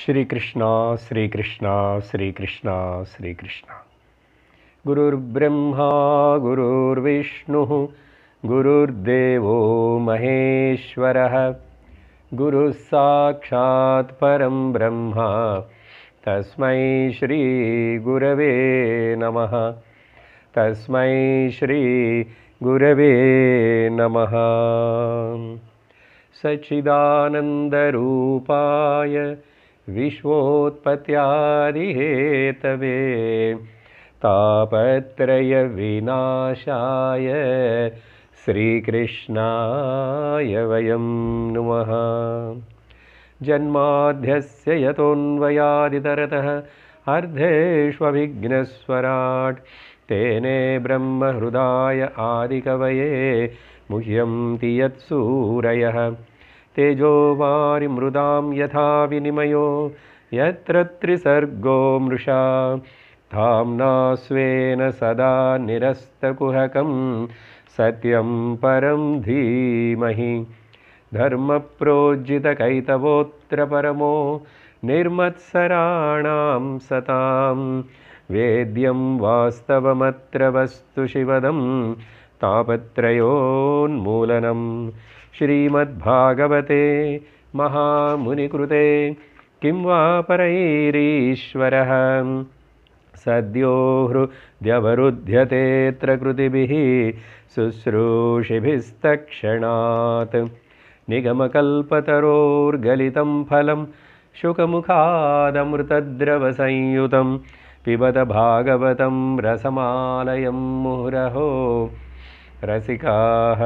श्री कृष्णा श्री कृष्णा श्री कृष्णा श्री कृष्णा। गुरुर्ब्रह्मा गुरुर्विष्णुः गुरुर्देवो महेश्वरः गुरुः साक्षात् परं ब्रह्म तस्मै श्री गुरवे नमः। तस्मै श्री गुरवे नमः। सच्चिदानन्दरूपाय विश्वोत्पत्त्यादिहेतवे तापत्रयविनाशाय श्रीकृष्णाय वयं नुमः। जन्माद्यस्य यतोऽन्वयादितरतः अर्धेष्वभिघ्नस्वराट् तेने ब्रह्महृदाय आदिकवये मुह्यन्ति यत्सूरयः। तेजोवारिमृदां यथा विनिमयो यत्र त्रिसर्गो मृषा धाम्ना स्वेन सदा निरस्तकुहकं सत्यं परं धीमहि। धर्मप्रोज्झितकैतवोऽत्र परमो निर्मत्सराणां सतां वेद्यं वास्तवमत्र वस्तु शिवदं तापत्रयोन्मूलनं। श्रीमद्भागवते महामुनिकृते किं वा परैरीश्वरः सद्यो हृद्यवरुध्यतेऽत्र कृतिभिः शुश्रूषिभिस्तक्षणात्। निगमकल्पतरोर्गलितं फलं शुकमुखादमृतद्रवसंयुतं पिबत भागवतं रसमालयं मुहुरहो रसिकाः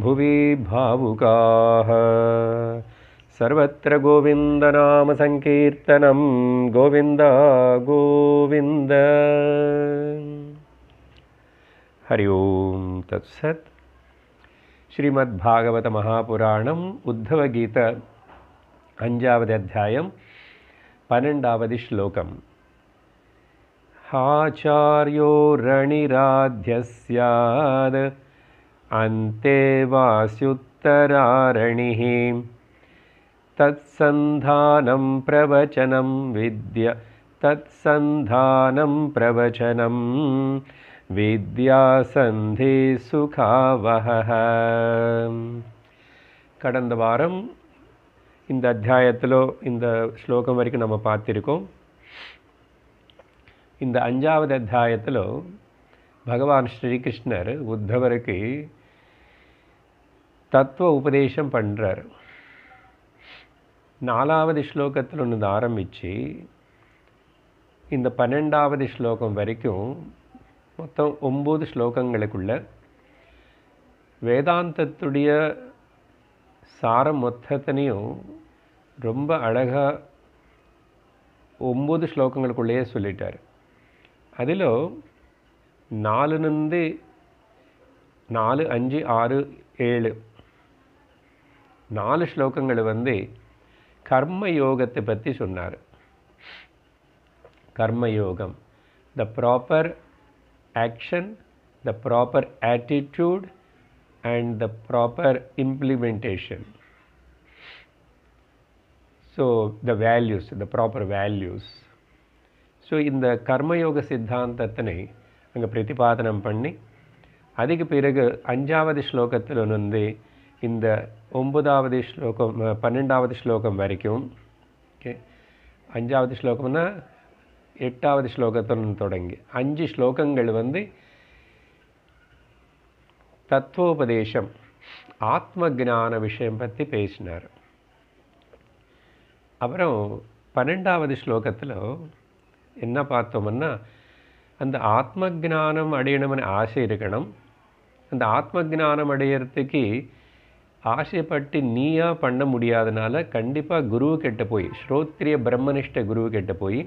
भुवि भावुकाः। सर्वत्र गोविन्दनामसंकीर्तनं गोविन्द गोविन्द। हरि ओं तत्सत्। श्रीमद्भागवत महापुराणं उद्धवगीत 5வது அத்தியாயம் 12வது श्लोकम्। आचार्यो रणिराध्यस्याद् अन्ते वास्युत्तरारणिः तत्सन्धानं प्रवचनं विद्य तत्सन्धानं प्रवचनं विद्यासन्धि सुखावहः। கடந்த வாரம் இந்த அத்தியாயத்திலோ இந்த ஸ்லோகம் வரைக்கும் நம்ம பார்த்திருக்கோம். இந்த 5வது அத்தியாயத்திலோ பகவான் ஸ்ரீகிருஷ்ணர் உத்தவருக்கு தத்துவ உபதேசம் பண்ணுறார். 4வது ஸ்லோகத்திலிருந்து ஆரம்பித்து இந்த 12வது ஸ்லோகம் வரைக்கும் மொத்தம் 9 ஸ்லோகங்களுக்குள்ள வேதாந்தத்துடைய சாரம் மொத்தத்தினையும் ரொம்ப அழகாக 9 ஸ்லோகங்களுக்குள்ளேயே சொல்லிட்டார். அதில் 4, 5, 6, 7 4 ஸ்லோகங்கள் கர்ம யோகத்தை பற்றி சொன்னார். கர்மயோகம், த proper action, the proper attitude and the proper implementation. So the values, the proper values. So இந்த கர்மயோக சித்தாந்தத்தினை அங்கே பிரதிபாதனம் பண்ணி அதுக்கு பிறகு 5வது ஸ்லோகத்தில் இந்த 9வது ஸ்லோகம் 12வது ஸ்லோகம் வரைக்கும், ஓகே, 5வது ஸ்லோகம்னா 8வது ஸ்லோகத்துடன் தொடங்கி 5 ஸ்லோகங்கள் தத்துவோபதேசம் ஆத்ம ஞான விஷயம் பற்றி பேசினார். அப்புறம் 12வது ஸ்லோகத்தில் என்ன பார்த்தோம்னா, அந்த ஆத்ம ஞானம் அடையணும்னு ஆசை இருக்கணும். அந்த ஆத்ம ஞானம் அடையிறதுக்கு ஆசைப்பட்டு நீயா பண்ண முடியாதனால கண்டிப்பாக குருவுக்கிட்ட போய், ஸ்ரோத்ரிய பிரம்மனிஷ்ட குருவுக்கிட்ட போய்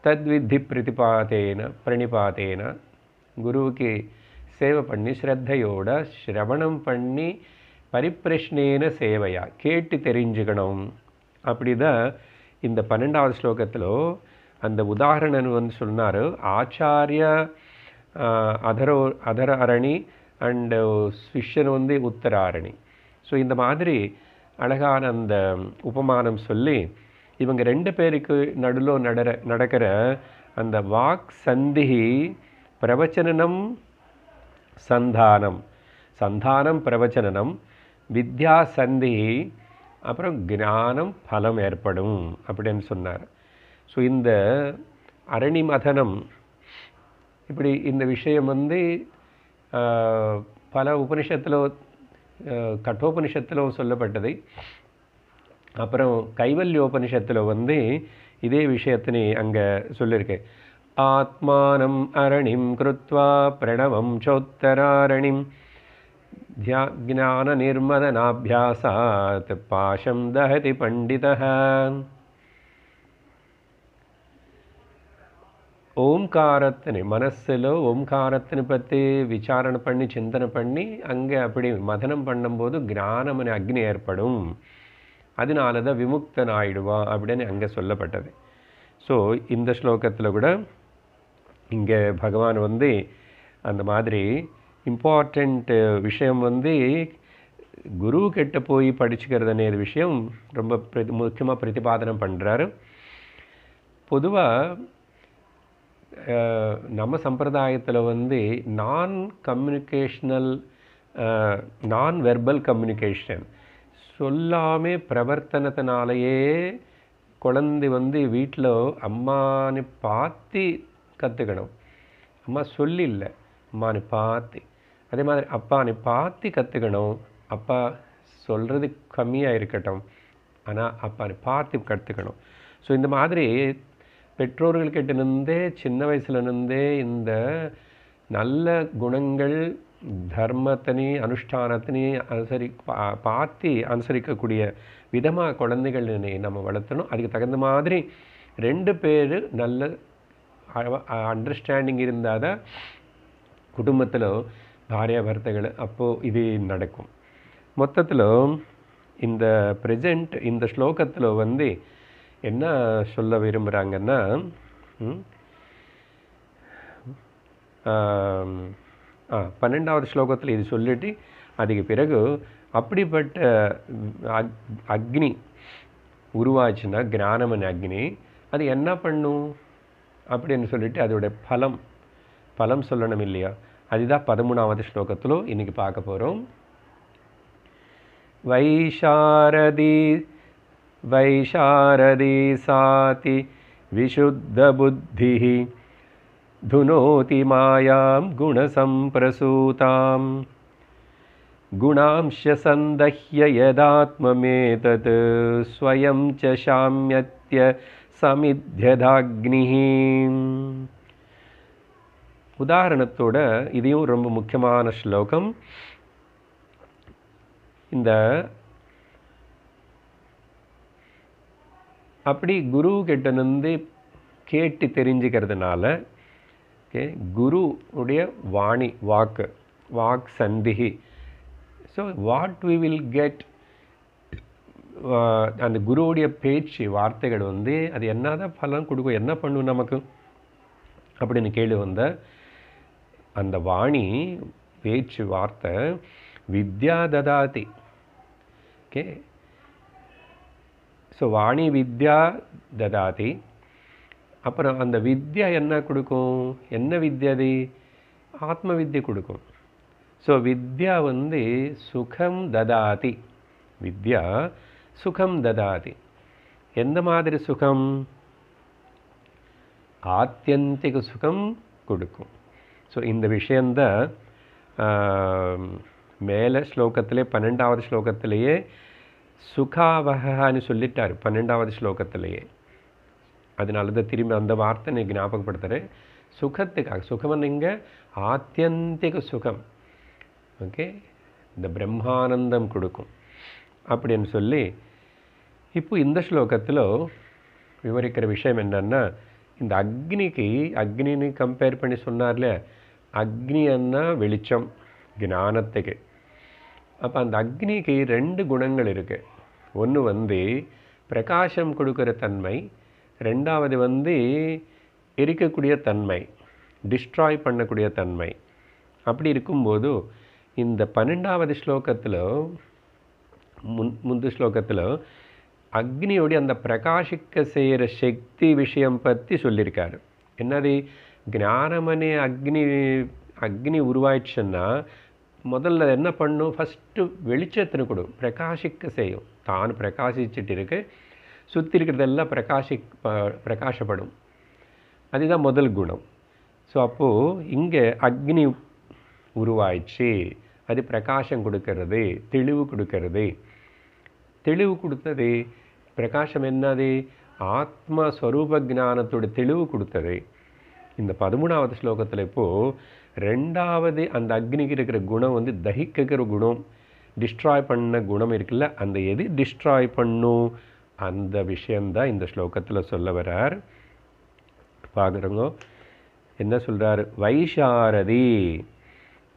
தத்வித்தி பிரணிபாத்தேன குருவுக்கு சேவை பண்ணி ஸ்ரத்தையோட ஸ்ரவணம் பண்ணி பரிப்பிரஷ்னேன சேவையா கேட்டு தெரிஞ்சுக்கணும். அப்படி தான் இந்த 12வது ஸ்லோகத்தில் அந்த உதாரணம் சொன்னார். ஆச்சாரிய அதர அரணி அண்ட் சிஷ்யன் உத்தராரணி. ஸோ இந்த மாதிரி அழகான அந்த உபமானம் சொல்லி இவங்க ரெண்டு பேருக்கு நடுவில் நடக்கிற அந்த வாக் சந்திஹி பிரவச்சனம் சந்தானம், சந்தானம் பிரவச்சனம், வித்யா சந்திஹி, அப்புறம் ஞானம் பலம் ஏற்படும் அப்படின்னு சொன்னார். ஸோ இந்த அரணி மதனம் இப்படி இந்த விஷயம் வந்து பல உபனிஷத்தில் கட்டோபனிஷத்தில் சொல்லப்பட்டது. அப்புறம் கைவல்யோபனிஷத்தில் வந்து இதே விஷயத்தினை அங்கே சொல்லியிருக்கேன். ஆத்மானம் அரணிம் கிருத்வா பிரணவம் சோத்தராரணிம் ஞான நிர்மதனாபியாசாத் பாஷம் தஹதி பண்டிதஹ. ஓம்காரத்தினை மனசில் ஓம்காரத்தினை பற்றி விசாரணை பண்ணி சிந்தனை பண்ணி அங்கே அப்படி மதனம் பண்ணும்போது ஞானமன அக்னி ஏற்படும், அதனால தான் விமுக்தன் ஆயிடுவான் அப்படின்னு அங்கே சொல்லப்பட்டது. ஸோ இந்த ஸ்லோகத்தில் கூட இங்கே பகவான் வந்து அந்த மாதிரி இம்பார்ட்டண்ட் விஷயம் வந்து குரு கிட்ட போய் படிச்சுக்கிறதுனே விஷயம் ரொம்ப முக்கியமாக பிரதிபாதனம் பண்ணுறாரு. பொதுவாக நம்ம சம்பிரதாயத்தில் வந்து நான் கம்யூனிகேஷ்னல் நான் வெர்பல் கம்யூனிகேஷன் சொல்லாமே பிரவர்த்தனத்தினாலேயே குழந்தை வந்து வீட்டில் அம்மானு பார்த்து கற்றுக்கணும். அம்மா சொல்லி இல்லை, அம்மானு பார்த்து. அதே மாதிரி அப்பானு பார்த்து கற்றுக்கணும். அப்பா சொல்கிறது கம்மியாக இருக்கட்டும், ஆனால் அப்பானு பார்த்து கற்றுக்கணும். ஸோ இந்த மாதிரி பெற்றோர்கள்கிட்டேருந்தே சின்ன வயசுலேருந்தே இந்த நல்ல குணங்கள் தர்மத்தினி அனுஷ்டானத்தினி பார்த்து அனுசரிக்கக்கூடிய விதமாக குழந்தைகளை நம்ம வளர்த்தணும். அதுக்கு தகுந்த மாதிரி ரெண்டு பேர் நல்ல அண்டர்ஸ்டாண்டிங் இருந்தால் தான் குடும்பத்தில் பாரியாபர்த்தைகள் அப்போது இது நடக்கும். மொத்தத்தில் இந்த ப்ரெசண்ட் இந்த ஸ்லோகத்தில் வந்து என்ன சொல்ல விரும்புகிறாங்கன்னா, 12வது ஸ்லோகத்தில் இது சொல்லிட்டு அதுக்கு பிறகு அப்படிப்பட்ட அக்னி உருவாச்சுன்னா ஞானமன் அக்னி அது என்ன பண்ணும் அப்படின்னு சொல்லிட்டு அதோட பலம் சொல்லணும் இல்லையா? அதுதான் 13வது ஸ்லோகத்தில் இன்றைக்கி பார்க்க போகிறோம். வைஷாரதி சாதி விஷுத்த புத்தி துனோதி மாயாம் குணசம்பிரசூதாம் குணாம்ச சந்தஹ்ய யதாத்மமேதத் ஸ்வயம் ச சாம்யத்ய சமித்யதாக்னிஹி. உதாரணத்தோட இதையும் ரொம்ப முக்கியமான ஸ்லோகம். இந்த அப்படி குரு கிட்டேருந்து கேட்டு தெரிஞ்சுக்கிறதுனால குரு உடைய வாணி வாக் சந்திஹி. So what we will get, அந்த குருவுடைய பேச்சு வார்த்தைகள் வந்து அது என்னதான் பலன் கொடுக்கும், என்ன பண்ணும் நமக்கு அப்படின்னு கேள்வி வந்த அந்த வாணி பேச்சு வார்த்தை வித்யா ததாதி. ஓகே, ஸோ வாணி வித்யா ததாதி. அப்புறம் அந்த வித்யா என்ன கொடுக்கும், என்ன வித்யா? அது ஆத்ம வித்யா கொடுக்கும். ஸோ வித்யா வந்து சுகம் ததாதி, வித்யா சுகம் ததாதி. எந்த மாதிரி சுகம்? ஆத்தியந்திக சுகம் கொடுக்கும். ஸோ இந்த விஷயந்தான் மேலே ஸ்லோகத்திலே 12வது ஸ்லோகத்திலேயே சுகாவகான்னு சொல்லிட்டார் 12வது ஸ்லோகத்திலேயே. அதனால தான் திரும்பி அந்த வார்த்தை நீ ஞாபகப்படுத்துகிறேன். சுகத்துக்காக, சுகம் இங்கே ஆத்தியந்திக சுகம். ஓகே, இந்த பிரம்மானந்தம் கொடுக்கும் அப்படின்னு சொல்லி இப்போ இந்த ஸ்லோகத்தில் விவரிக்கிற விஷயம் என்னன்னா, இந்த அக்னின்னு கம்பேர் பண்ணி சொன்னார்ல, அக்னின்னா வெளிச்சம் ஞானத்துக்கு. அப்போ அந்த அக்னிக்கு 2 குணங்கள் இருக்குது. ஒன்று வந்து பிரகாசம் கொடுக்குற தன்மை, ரெண்டாவது வந்து எரிக்கக்கூடிய தன்மை, டிஸ்ட்ராய் பண்ணக்கூடிய தன்மை. அப்படி இருக்கும்போது இந்த 12வது ஸ்லோகத்தில் முந்து ஸ்லோகத்தில் அக்னியோடைய அந்த பிரகாசிக்க செய்கிற சக்தி விஷயம் பற்றி சொல்லியிருக்காரு. என்னது, ஞானமனே அக்னி உருவாயிடுச்சுன்னா முதல்ல என்ன பண்ணும், ஃபஸ்ட்டு வெளிச்சத்தினு கொடு, பிரகாசிக்க செய்யும். தான் பிரகாசிச்சுட்டு இருக்கு, சுற்றி இருக்கிறதெல்லாம் பிரகாசப்படும். அதுதான் முதல் குணம். ஸோ அப்போது இங்கே அக்னி உருவாயிடுச்சு, அது பிரகாசம் கொடுக்கறது, தெளிவு கொடுக்கறது. தெளிவு கொடுத்தது, பிரகாசம் என்னது, ஆத்மஸ்வரூப ஞானத்தோட தெளிவு கொடுத்தது. இந்த 13வது ஸ்லோகத்தில் இப்போது ரெண்டாவது அந்த அக்னிக்கு இருக்கிற குணம் வந்து தகிக்கிற குணம், டிஸ்ட்ராய் பண்ண குணம் இருக்குல்ல, அந்த எது டிஸ்ட்ராய் பண்ணும் அந்த விஷயந்தான் இந்த ஸ்லோகத்தில் சொல்ல வர்றார். பார்க்குறோங்க என்ன சொல்கிறார், வைஷாரதி.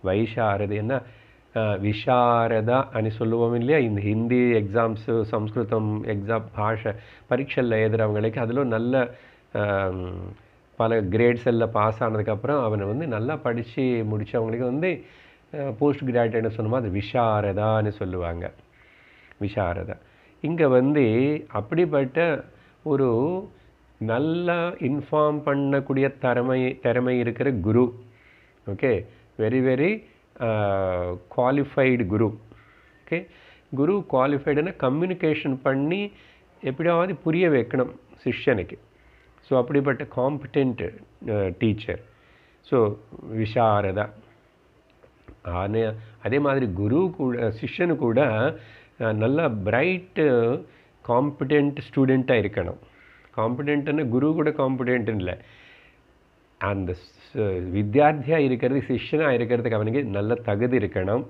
வைஷாரதி என்ன, விஷாரதா అని சொல்லுவோம் இல்லையா. இந்த ஹிந்தி எக்ஸாம்ஸு, சம்ஸ்கிருதம் எக்ஸாம் பாஷை பரீட்சையில் எழுதுகிறவங்களுக்கு அதில் நல்ல பல கிரேட்ஸ் எல்லாம் பாஸ் ஆனதுக்கப்புறம் அவனை வந்து நல்லா படித்து முடித்தவங்களுக்கு வந்து போஸ்ட் கிராஜுவேட்னு சொன்னோமா, அது விஷாரதான்னு சொல்லுவாங்க. விஷாரதா இங்கே வந்து அப்படிப்பட்ட ஒரு நல்லா இன்ஃபார்ம் பண்ணக்கூடிய திறமை இருக்கிற குரு. ஓகே, வெரி வெரி குவாலிஃபைடு குரு. ஓகே, குரு குவாலிஃபைடுன்னா கம்யூனிகேஷன் பண்ணி எப்படியாவது புரிய வைக்கணும் சிஷ்யனுக்கு. ஸோ அப்படிப்பட்ட காம்பிடென்ட் டீச்சர். ஸோ விஷாரதா. அதே மாதிரி குரு கூட சிஷ்யனு கூட நல்லா பிரைட்டு காம்பிடென்ட் ஸ்டூடெண்ட்டாக இருக்கணும். காம்பிடென்ட்னு குரு கூட காம்பிடென்ட்னு இல்லை, அந்த வித்தியார்த்தியாக இருக்கிறது, சிஷ்யனாக இருக்கிறதுக்கு அவனுக்கு நல்ல தகுதி இருக்கணும்.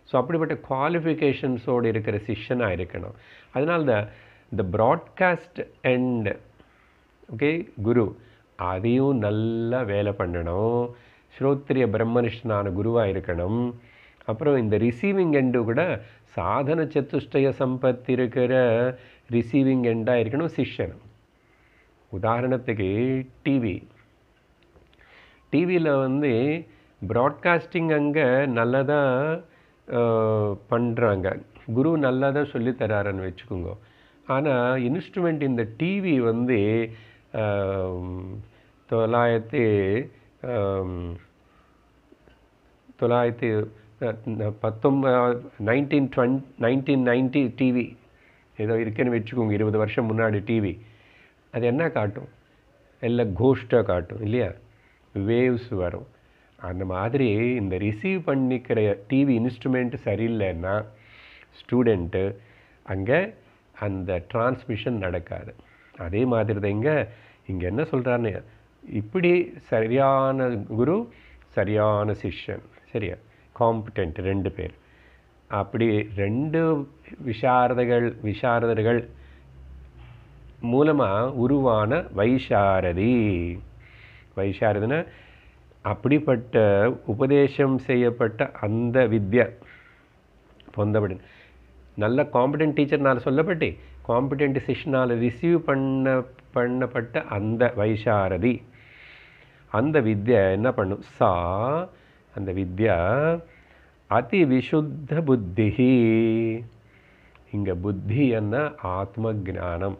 ஸோ அப்படிப்பட்ட குவாலிஃபிகேஷன்ஸோடு இருக்கிற சிஷ்யனாக இருக்கணும். அதனால்தான் இந்த ப்ராட்காஸ்ட் அண்ட் ஓகே குரு அதையும் நல்லா வேலை பண்ணணும். ஸ்ரோத்ரிய பிரம்மனிஷ்டனான குருவாக இருக்கணும். அப்புறம் இந்த ரிசீவிங் எண்டு கூட சாதன சத்துஷ்டய சம்பத்தி இருக்கிற ரிசீவிங் எண்டாக இருக்கணும் சிஷ்யன். உதாரணத்துக்கு டிவியில் வந்து ப்ராட்காஸ்டிங் அங்கே நல்லதாக பண்ணுறாங்க, குரு நல்லா தான் சொல்லித்தராருன்னு வச்சுக்கோங்க. ஆனால் இன்ஸ்ட்ருமெண்ட் இந்த டிவி வந்து 1990 டிவி ஏதோ இருக்குன்னு வச்சுக்கோங்க, 20 வருஷம் முன்னாடி டிவி. அது என்ன காட்டும், எல்லாம் கோஷ்டாக காட்டும் இல்லையா, வேவ்ஸ் வரும். அந்த மாதிரி இந்த ரிசீவ் பண்ணிக்கிற டிவி இன்ஸ்ட்ருமெண்ட் சரியில்லைன்னா ஸ்டூடெண்ட்டு அங்கே அந்த டிரான்ஸ்மிஷன் நடக்காது. அதே மாதிரி தான் இங்கே என்ன சொல்கிறான்னு, இப்படி சரியான குரு சரியான சிஷ்யன், சரியா காம்பிடென்ட் 2 பேர், அப்படி 2 விஷாரதர்கள் மூலமாக உருவான வைஷாரதி. வைஷாரதினா அப்படிப்பட்ட உபதேசம் செய்யப்பட்ட அந்த வித்யா பொந்தபடி நல்ல காம்பிடென்ட் டீச்சர்னால் சொல்லப்பட்டு காம்பிடென்ட் சிஷ்யனால் ரிசீவ் பண்ணப்பட்ட அந்த வைஷாரதி, அந்த வித்யா என்ன பண்ணும், அந்த வித்யா அதி விசுத்த புத்தி. இங்கே புத்தி என்ன, ஆத்ம ஜானம்,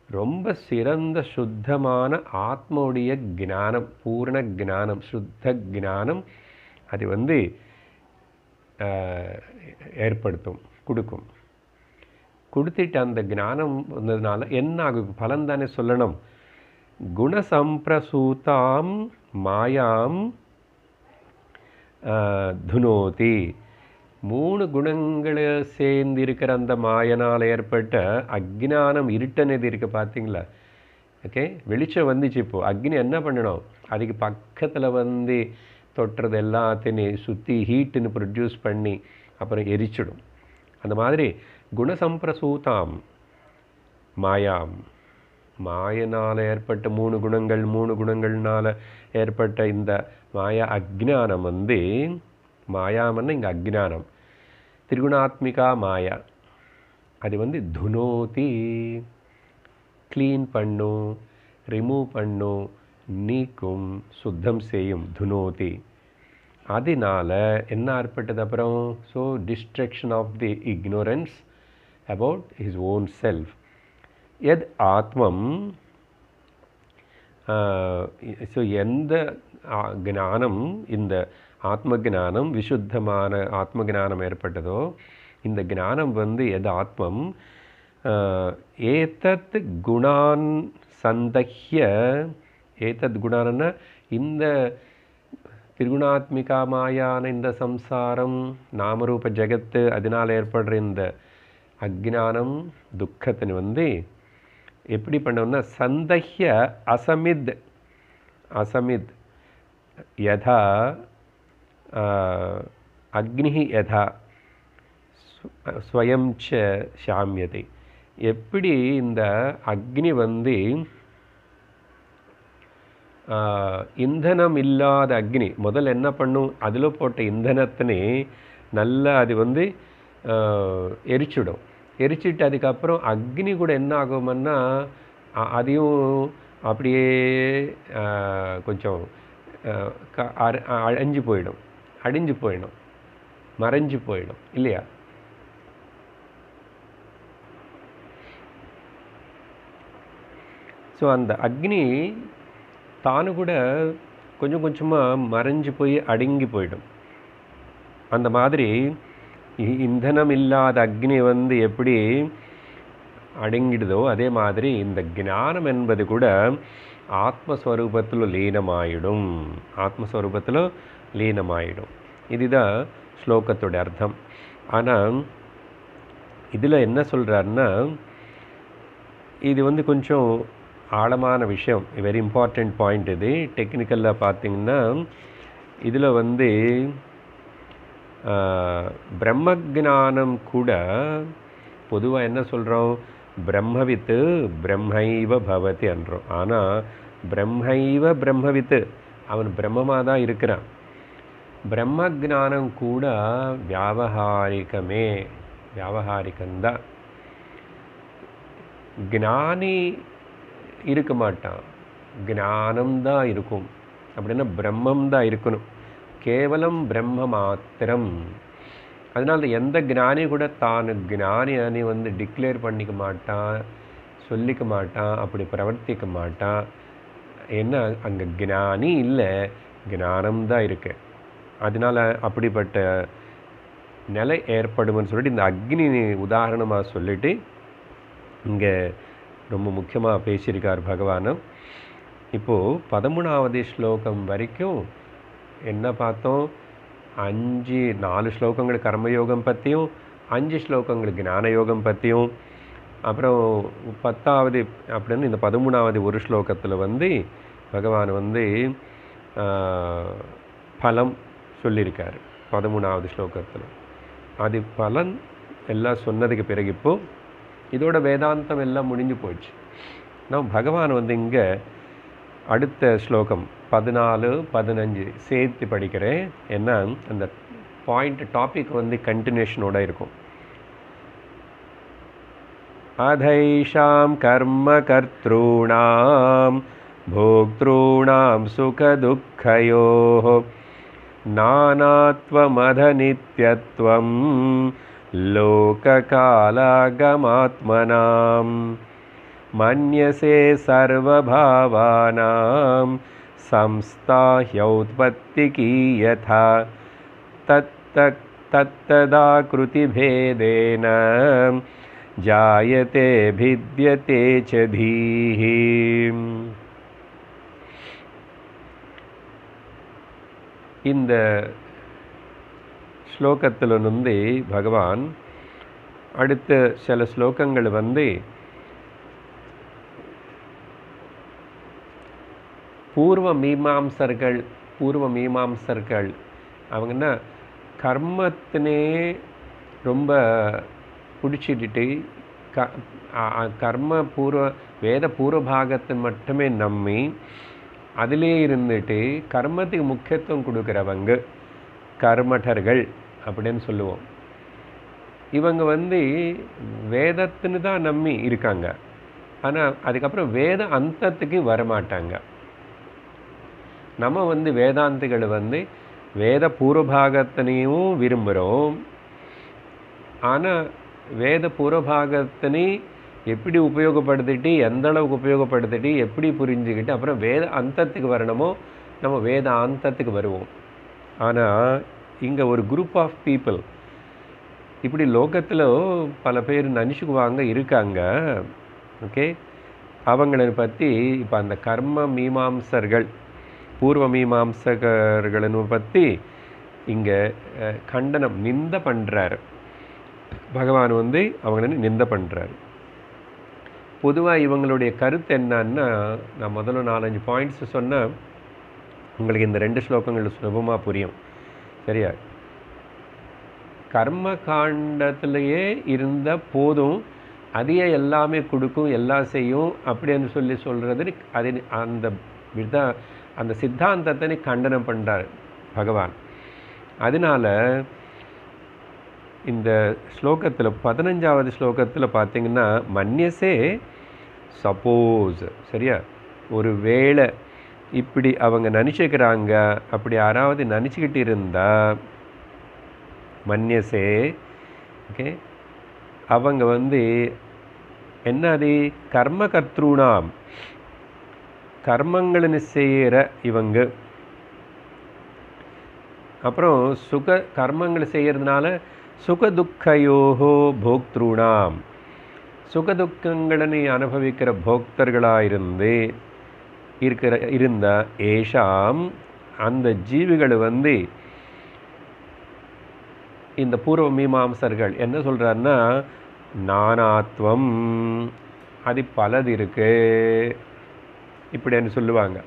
ரொம்ப சிறந்த சுத்தமான ஆத்மாவுடைய ஞானம், பூர்ண ஞானம், சுத்த ஞானம் அது வந்து ஏற்படுத்தும், கொடுத்துட்டு அந்த ஞானம் வந்ததுனால என்ன ஆகும், பலன் தானே சொல்லணும். குணசம்பிரசூதாம் மாயாம் துனோதி. 3 குணங்களை சேர்ந்து இருக்கிற அந்த மாயனால் ஏற்பட்ட அக்ஞானம், இருட்டனது இருக்குது பார்த்தீங்களா. ஓகே, வெளிச்சம் வந்துச்சு. இப்போது அக்னி என்ன பண்ணணும், அதுக்கு பக்கத்தில் வந்து தொட்டுறது எல்லாத்தையும் சுற்றி ஹீட்டுன்னு ப்ரொடியூஸ் பண்ணி அப்புறம் எரிச்சிடும். அந்த மாதிரி குணசம்பிரசூதாம் மாயாம், மாயனால் ஏற்பட்ட 3 குணங்கள், 3 குணங்கள்னால் ஏற்பட்ட இந்த மாயா அக்ஞானம் வந்து, மாயாமன்னா இங்கே அக்ஞானம், திரிகுணாத்மிகா மாயா, அது வந்து துனோதி, க்ளீன் பண்ணும், ரிமூவ் பண்ணும், நீக்கும், சுத்தம் செய்யும், துனோதி. அதனால என்ன ஏற்பட்டது அப்புறம், so destruction of the ignorance about his own self. எத் ஆத்மம் ஸோ எந்த ஞானம், இந்த ஆத்ம ஞானம், விசுத்தமான ஆத்ம ஞானம் ஏற்பட்டதோ, இந்த ஞானம் வந்து எது ஆத்மம் ஏதத் குணான் சந்தஹ்ய, ஏதத் குணான்னா இந்த திரிகுணாத்மிகா மாயான இந்த சம்சாரம் நாமரூப ஜெகத்து அதனால் ஏற்படுற இந்த அஜ்ஞானம் துக்கத்தின் வந்து எப்படி பண்ணோம்னா சந்தஹ்ய அசமித், அசமித் யதா அக்னிஹி யதா ஸ்வயம் ச சாமியதை, எப்படி இந்த அக்னி வந்து இந்தனம் இல்லாத அக்னி முதல்ல என்ன பண்ணும், அதில் போட்ட இந்தனத்தினே நல்லா அது வந்து எரிச்சிடும். எரிச்சிட்டு அதுக்கப்புறம் அக்னி கூட என்ன ஆகும்னா அதையும் அப்படியே கொஞ்சம் அழிஞ்சு போயிடும், அடிஞ்சு போயிடும், மறைஞ்சு போயிடும் இல்லையா? ஸோ அந்த அக்னி தானு கூட கொஞ்சம் கொஞ்சமாக மறைஞ்சு போய் அடங்கி போயிடும். அந்த மாதிரி இந்தனம் இல்லாத அக்னி வந்து எப்படி அடங்கிடுதோ அதே மாதிரி இந்த ஞானம் என்பது கூட ஆத்மஸ்வரூபத்தில் லீனமாயிடும், ஆத்மஸ்வரூபத்தில் லீனமாயிடும். இதுதான் ஸ்லோகத்தோட அர்த்தம். ஆனால் இதில் என்ன சொல்கிறாருன்னா, இது வந்து கொஞ்சம் ஆழமான விஷயம், வெரி இம்பார்ட்டண்ட் பாயிண்ட். இது டெக்னிக்கலில் பார்த்திங்கன்னா இதில் வந்து பிரம்மஜானம் கூட பொதுவாக என்ன சொல்கிறோம், பிரம்மவித்து பிரம்மைவ பவதி என்றோம். ஆனால் பிரம்மைவ பிரம்மவித்து, அவன் பிரம்மமாக தான் இருக்கிறான். பிரம்மஜானம் கூட வியாவகாரிகமே, வியாவகாரிகந்தான். ஞானி இருக்க மாட்டான், ஞானம்தான் இருக்கும். அப்படின்னா பிரம்மம் தான் இருக்கணும், கேவலம் பிரம்ம மாத்திரம். அதனால எந்த ஞானி கூட தான் ஞானி அணி வந்து டிக்ளேர் பண்ணிக்க மாட்டான், சொல்லிக்க மாட்டான், அப்படி பிரவர்த்திக்க மாட்டான். என்ன அங்கே ஞானி இல்லை, ஞானம்தான் இருக்கு. அதனால் அப்படிப்பட்ட நிலை ஏற்படும்னு சொல்லிட்டு இந்த அக்னி உதாரணமாக சொல்லிட்டு இங்கே ரொம்ப முக்கியமாக பேசியிருக்கார் பகவானும். இப்போது 13வது ஸ்லோகம் வரைக்கும் என்ன பார்த்தோம், 4 ஸ்லோகங்கள் கர்மயோகம் பற்றியும் 5 ஸ்லோகங்கள் ஞான யோகம் பற்றியும், அப்புறம் 10வது அப்படின்னு இந்த 13வது ஒரு ஸ்லோகத்தில் வந்து பகவான் வந்து பலம் சொல்லியிருக்கார். 13வது ஸ்லோகத்தில் அது பலன் எல்லாம் சொன்னதுக்கு பிறகு இப்போது இதோட வேதாந்தம் எல்லாம் முடிஞ்சு போயிடுச்சு. நான் பகவான் வந்து இங்கே அடுத்த ஸ்லோகம் 14, 15 சேர்த்து படிக்கிறேன். ஏன்னா அந்த பாயிண்ட் டாபிக் வந்து கண்டினியூஷனோட இருக்கும். அதைஷாம் கர்ம கர்த்ருணாம் போக்த்ருணாம் சுக துக்கயோஹ நானாத்வமத நித்யத்வம் லோககாலாகமாத்மனாம் மன்யசே சர்வபாவானாம் சம்ஸ்தாஹ்யௌத்பத்திகி யதா தத்ததாக்ருதிபேதேன ஜாயதே பித்யதே ச தீஹி. இந்த ஸ்லோகத்தில் வந்து பகவான் அடுத்த சில ஸ்லோகங்கள் வந்து பூர்வ மீமாம்சர்கள் அவங்கன்னா கர்மத்தினே ரொம்ப பிடிச்சிட்டு கர்ம வேத பூர்வபாகத்தை மட்டுமே நம்பி அதிலே இருந்துட்டு கர்மத்துக்கு முக்கியத்துவம் கொடுக்குறவங்க கர்மடர்கள் அப்படின்னு சொல்லுவோம். இவங்க வந்து வேதத்துன்னு தான் நம்பி இருக்காங்க, ஆனால் அதுக்கப்புறம் வேத அந்தத்துக்கு வரமாட்டாங்க. நம்ம வந்து வேதாந்திகள் வந்து வேத பூர்வபாகத்தினையும் விரும்புகிறோம், ஆனால் வேத பூர்வபாகத்தினை எப்படி உபயோகப்படுத்திட்டு எந்த அளவுக்கு உபயோகப்படுத்திட்டு எப்படி புரிஞ்சுக்கிட்டு அப்புறம் வேத அந்தத்துக்கு வரணுமோ நம்ம வேத அந்தத்துக்கு வருவோம். ஆனால் இங்கே ஒரு குரூப் ஆஃப் பீப்புள் இப்படி லோகத்தில் பல பேர் நினச்சிக்குவாங்க இருக்காங்க. ஓகே, அவங்களை பற்றி இப்போ அந்த கர்ம மீமாம்சர்கள் பூர்வ மீமாம்சகர்களை பற்றி இங்கே கண்டனம் நிந்த பண்ணுறாரு பகவான். அவங்களை நிந்த பண்ணுறாரு. பொதுவாக இவங்களுடைய கருத்து என்னன்னா, நான் முதல்ல 4-5 பாயிண்ட்ஸ் சொன்னால் உங்களுக்கு இந்த 2 ஸ்லோகங்கள் சுலபமாக புரியும். சரியா? கர்ம காண்டத்திலேயே இருந்த போதும் அதையே எல்லாமே கொடுக்கும் எல்லாம் செய்யும் அப்படின்னு சொல்கிறது அது அந்த சித்தாந்தத்தை கண்டனம் பண்ணுறார் பகவான். அதனால் இந்த ஸ்லோகத்தில் 15வது ஸ்லோகத்தில் பார்த்தீங்கன்னா மன்யசே சப்போஸ், சரியா, ஒரு வேளை இப்படி அவங்க நினச்சிக்கிறாங்க, அப்படி யாராவது நினச்சிக்கிட்டு இருந்தால் மன்யசே, ஓகே, அவங்க என்னது கர்ம கர்த்ருணாம் கர்மங்களை செய்கிற இவங்க, அப்புறம் கர்மங்களை செய்கிறதுனால சுகதுக்கையோகோ போக்திருணாம் சுகதுக்கங்களை அனுபவிக்கிற போக்தர்களாக இருந்த ஏஷாம் அந்த ஜீவிகள் இந்த பூர்வ மீமாம்சர்கள் என்ன சொல்கிறாருன்னா நானாத்வம் அது பலது இருக்கு இப்படின்னு சொல்லுவாங்க.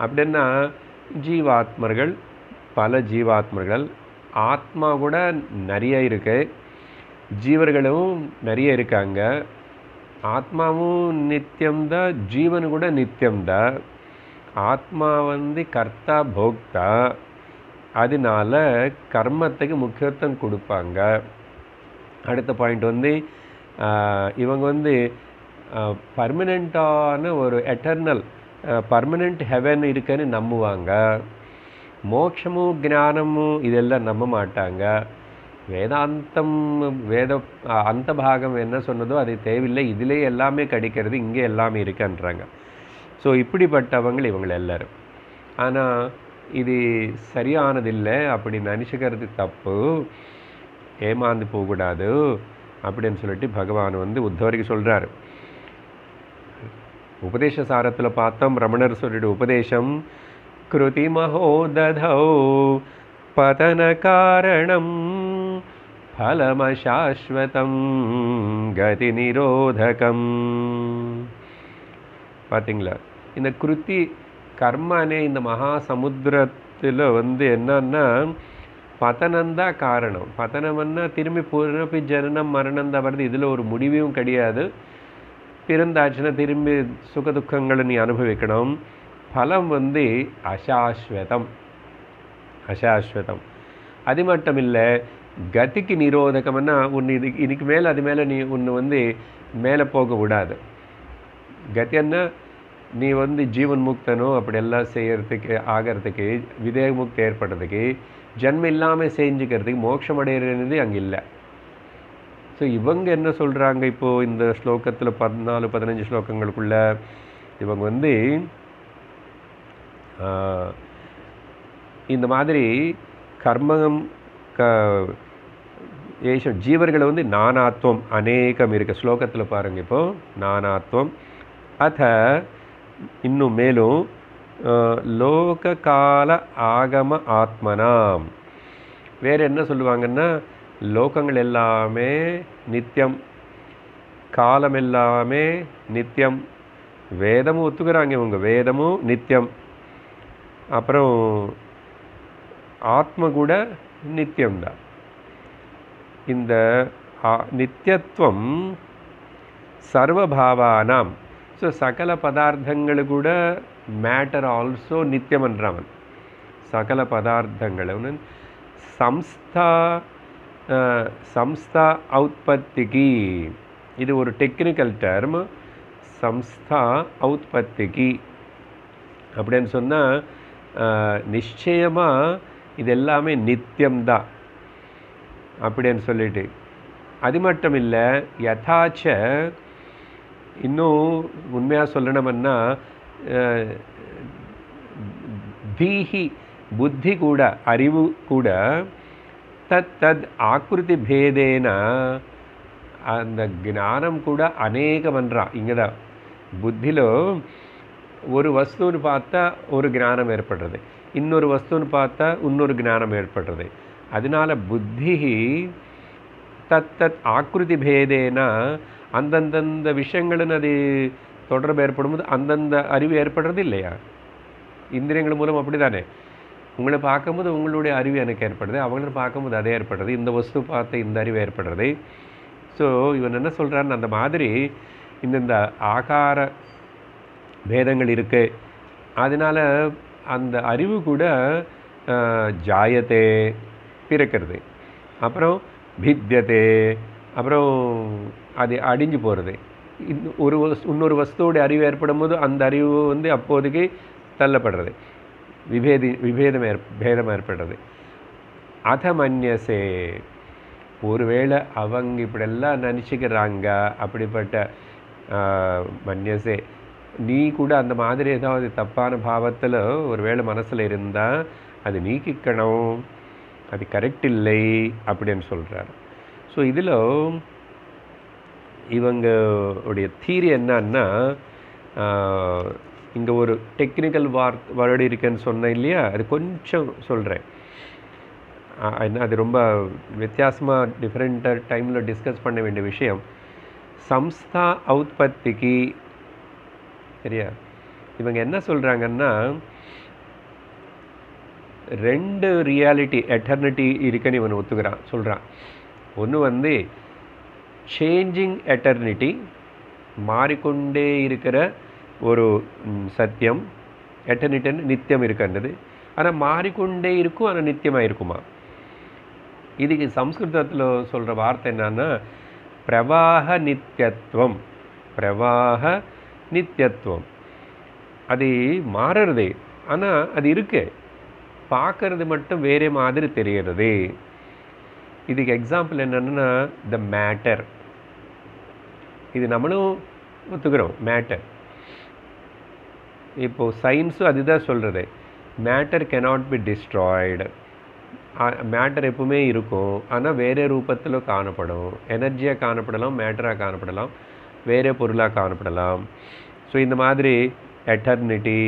அப்படின்னா ஜீவாத்மர்கள் பல ஜீவாத்மர்கள், ஆத்மா கூட நிறைய இருக்கு, ஜீவர்களும் நிறைய இருக்காங்க. ஆத்மாவும் நித்தியம்தான், ஜீவன் கூட நித்தியம்தான். ஆத்மா கர்த்தா போக்தா, அதனால கர்மத்துக்கு முக்கியத்துவம் கொடுப்பாங்க. அடுத்த பாயிண்ட் இவங்க பர்மனெண்ட்டான ஒரு எட்டர்னல் பர்மனெண்ட் ஹெவன் இருக்குன்னு நம்புவாங்க. மோட்சமும் ஞானமும் இதெல்லாம் நம்ப மாட்டாங்க. வேதாந்தம் அந்த பாகம் என்ன சொன்னதோ அது தேவையில்லை, இதிலே எல்லாமே கிடைக்கிறது, இங்கே எல்லாமே இருக்குன்றாங்க. ஸோ இப்படிப்பட்டவங்க இவங்க எல்லாரும். ஆனால் இது சரியானதில்லை, அப்படி நினச்சிக்கிறது தப்பு, ஏமாந்து போகக்கூடாது அப்படின்னு சொல்லிட்டு பகவான் உத்தவருக்கு சொல்கிறார். உபதேச சாரத்தில் பார்த்தோம், ரமணர் சொல்லிட்டு உபதேசம் கிருதி மகோததௌ பதன காரணம் பலமசாஸ்வதம் கதி நிரோதகம். பார்த்தீங்களா, இந்த கிருத்தி கர்மனே இந்த மகா சமுத்திரத்தில் என்னன்னா பதனந்தான் காரணம். பதனம்னா திரும்பி ஜனனம் மரணம் தான் வருது, இதில் ஒரு முடிவும் கிடையாது. பிறந்தாச்சுன்னா திரும்பி சுகதுக்கங்களை நீ அனுபவிக்கணும். பலம் அசாஸ்வதம். அது மட்டும் இல்லை, கதிக்கு நிரோதகம்னா உன்னை இதுக்கு மேலே அது மேலே நீ உன்னை மேலே போக விடாது. கத்தின்னா நீ ஜீவன் முக்தனோ அப்படி எல்லாம் செய்யறதுக்கு ஆகிறதுக்கு, விதேக முக்தி ஏற்படுறதுக்கு, ஜன்மம் இல்லாமல் செஞ்சுக்கிறதுக்கு, மோட்சம் அடைகிறது அங்கே இல்லை. ஸோ இவங்க என்ன சொல்கிறாங்க இப்போது இந்த ஸ்லோகத்தில் 14-15 ஸ்லோகங்களுக்குள்ள இவங்க இந்த மாதிரி கர்மம் ஜீவர்களை நானாத்வம் அநேகம் இருக்குது. ஸ்லோகத்தில் பாருங்கள், இப்போது நானாத்வம் அத இன்னும் மேலும் லோககால ஆகம ஆத்மனாம். வேறு என்ன சொல்லுவாங்கன்னா லோகங்கள் எல்லாமே நித்தியம், காலம் எல்லாமே நித்தியம், வேதமும் ஒத்துக்கிறாங்க இவங்க, வேதமும் நித்தியம், அப்புறம் ஆத்ம கூட நித்தியம்தான். இந்த நித்தியத்துவம் சர்வபாவானாம். ஸோ சகல பதார்த்தங்கள் கூட மேட்டர் ஆல்சோ நித்தியம் என்றவன். சகல பதார்த்தங்கள் சம்ஸ்தா ஔத்பத்திகி, இது ஒரு டெக்னிக்கல் டேர்ம். சம்ஸ்தா ஔத்பத்திகி அப்படின்னு சொன்னால் நிச்சயமாக இது எல்லாமே நித்தியம்தான் அப்படின்னு சொல்லிட்டு. அது மட்டும் இல்லை, யதாச்ச இன்னும் உண்மையாக சொல்லணும்னா தீஹி புத்தி கூட அறிவு கூட தத் தத் ஆக்ருதி பேதேன அந்த ஞானம் கூட அநேகமன்றான். இங்கே தான் புத்தியில் ஒரு வஸ்துன்னு பார்த்தா ஒரு ஞானம் ஏற்படுறது, இன்னொரு வஸ்துன்னு பார்த்தா இன்னொரு ஞானம் ஏற்படுறது. அதனால புத்தி தத் தத் ஆக்ருதி பேதேனா அந்தந்த விஷயங்களுன்னு அது தொடர்பு ஏற்படும்போது அந்தந்த அறிவு ஏற்படுறது இல்லையா? இந்திரியங்கள் மூலம் அப்படி தானே. உங்களை பார்க்கும்போது உங்களுடைய அறிவு எனக்கு ஏற்படுது, அவங்கள பார்க்கும்போது அதே ஏற்படுறது, இந்த வஸ்து பார்த்து இந்த அறிவு ஏற்படுறது. ஸோ இவன் என்ன சொல்கிறான்னு, அந்த மாதிரி இந்த ஆகார பேதங்கள் இருக்குது. அதனால் அந்த அறிவு கூட ஜாயத்தே பிறக்கிறது, அப்புறம் பித்தியத்தே, அப்புறம் அது அடிஞ்சு போகிறது. இன்னொரு வஸ்துவோடைய அறிவு ஏற்படும் போது அந்த அறிவு வந்து அப்போதைக்கு தள்ளப்படுறது, பேதம் ஏற்படுறது. அத மன்யசே, ஒருவேளை அவங்க இப்படியெல்லாம் நினச்சிக்கிறாங்க, அப்படிப்பட்ட மன்யசே நீ கூட அந்த மாதிரி ஏதாவது தப்பான பாவத்தில் ஒருவேளை மனசில் இருந்தால் அது நீக்கிக்கணும், அது கரெக்ட் இல்லை அப்படின்னு சொல்கிறார். ஸோ இதில் இவங்களுடைய தீரி என்னன்னா, இங்கே ஒரு டெக்னிக்கல் வேர்டு இருக்குன்னு சொன்னேன் இல்லையா, அது கொஞ்சம் சொல்கிறேன். அது ரொம்ப வித்தியாசமாக டிஃப்ரெண்ட்டாக டைமில் டிஸ்கஸ் பண்ண வேண்டிய விஷயம். சம்ஸ்தா ஔத்பத்திக்கு சரியா, இவங்க என்ன சொல்கிறாங்கன்னா, ரெண்டு ரியாலிட்டி எட்டர்னிட்டி இருக்குன்னு இவன் ஒத்துக்கிறான், சொல்கிறான். ஒன்று வந்து சேஞ்சிங் எட்டர்னிட்டி, மாறிக்கொண்டே இருக்கிற ஒரு சத்தியம், எட்டர்னிட்டின்னு நித்தியம் இருக்கின்றது. ஆனால் மாறிக்கொண்டே இருக்கும், ஆனால் நித்தியமாக இருக்குமா. இதுக்கு சம்ஸ்கிருதத்தில் சொல்கிற வார்த்தை என்னன்னா பிரவாக நித்தியத்துவம். பிரவாக நித்தியத்துவம் அது மாறுறது, ஆனால் அது இருக்கு, பார்க்கறது மட்டும் வேறே மாதிரி தெரிகிறது. இதுக்கு எக்ஸாம்பிள் என்னென்னா த மேட்டர். இது நம்மளும் ஒத்துக்கிறோம், மேட்டர். இப்போது சயின்ஸும் அதுதான் சொல்கிறது, matter cannot be destroyed. Matter எப்பவுமே இருக்கும், ஆனால் வேறு ரூபத்தில் காணப்படும். எனர்ஜியாக காணப்படலாம், மேட்டராக காணப்படலாம், வேறு பொருளாக காணப்படலாம். ஸோ இந்த மாதிரி எட்டர்னிட்டி.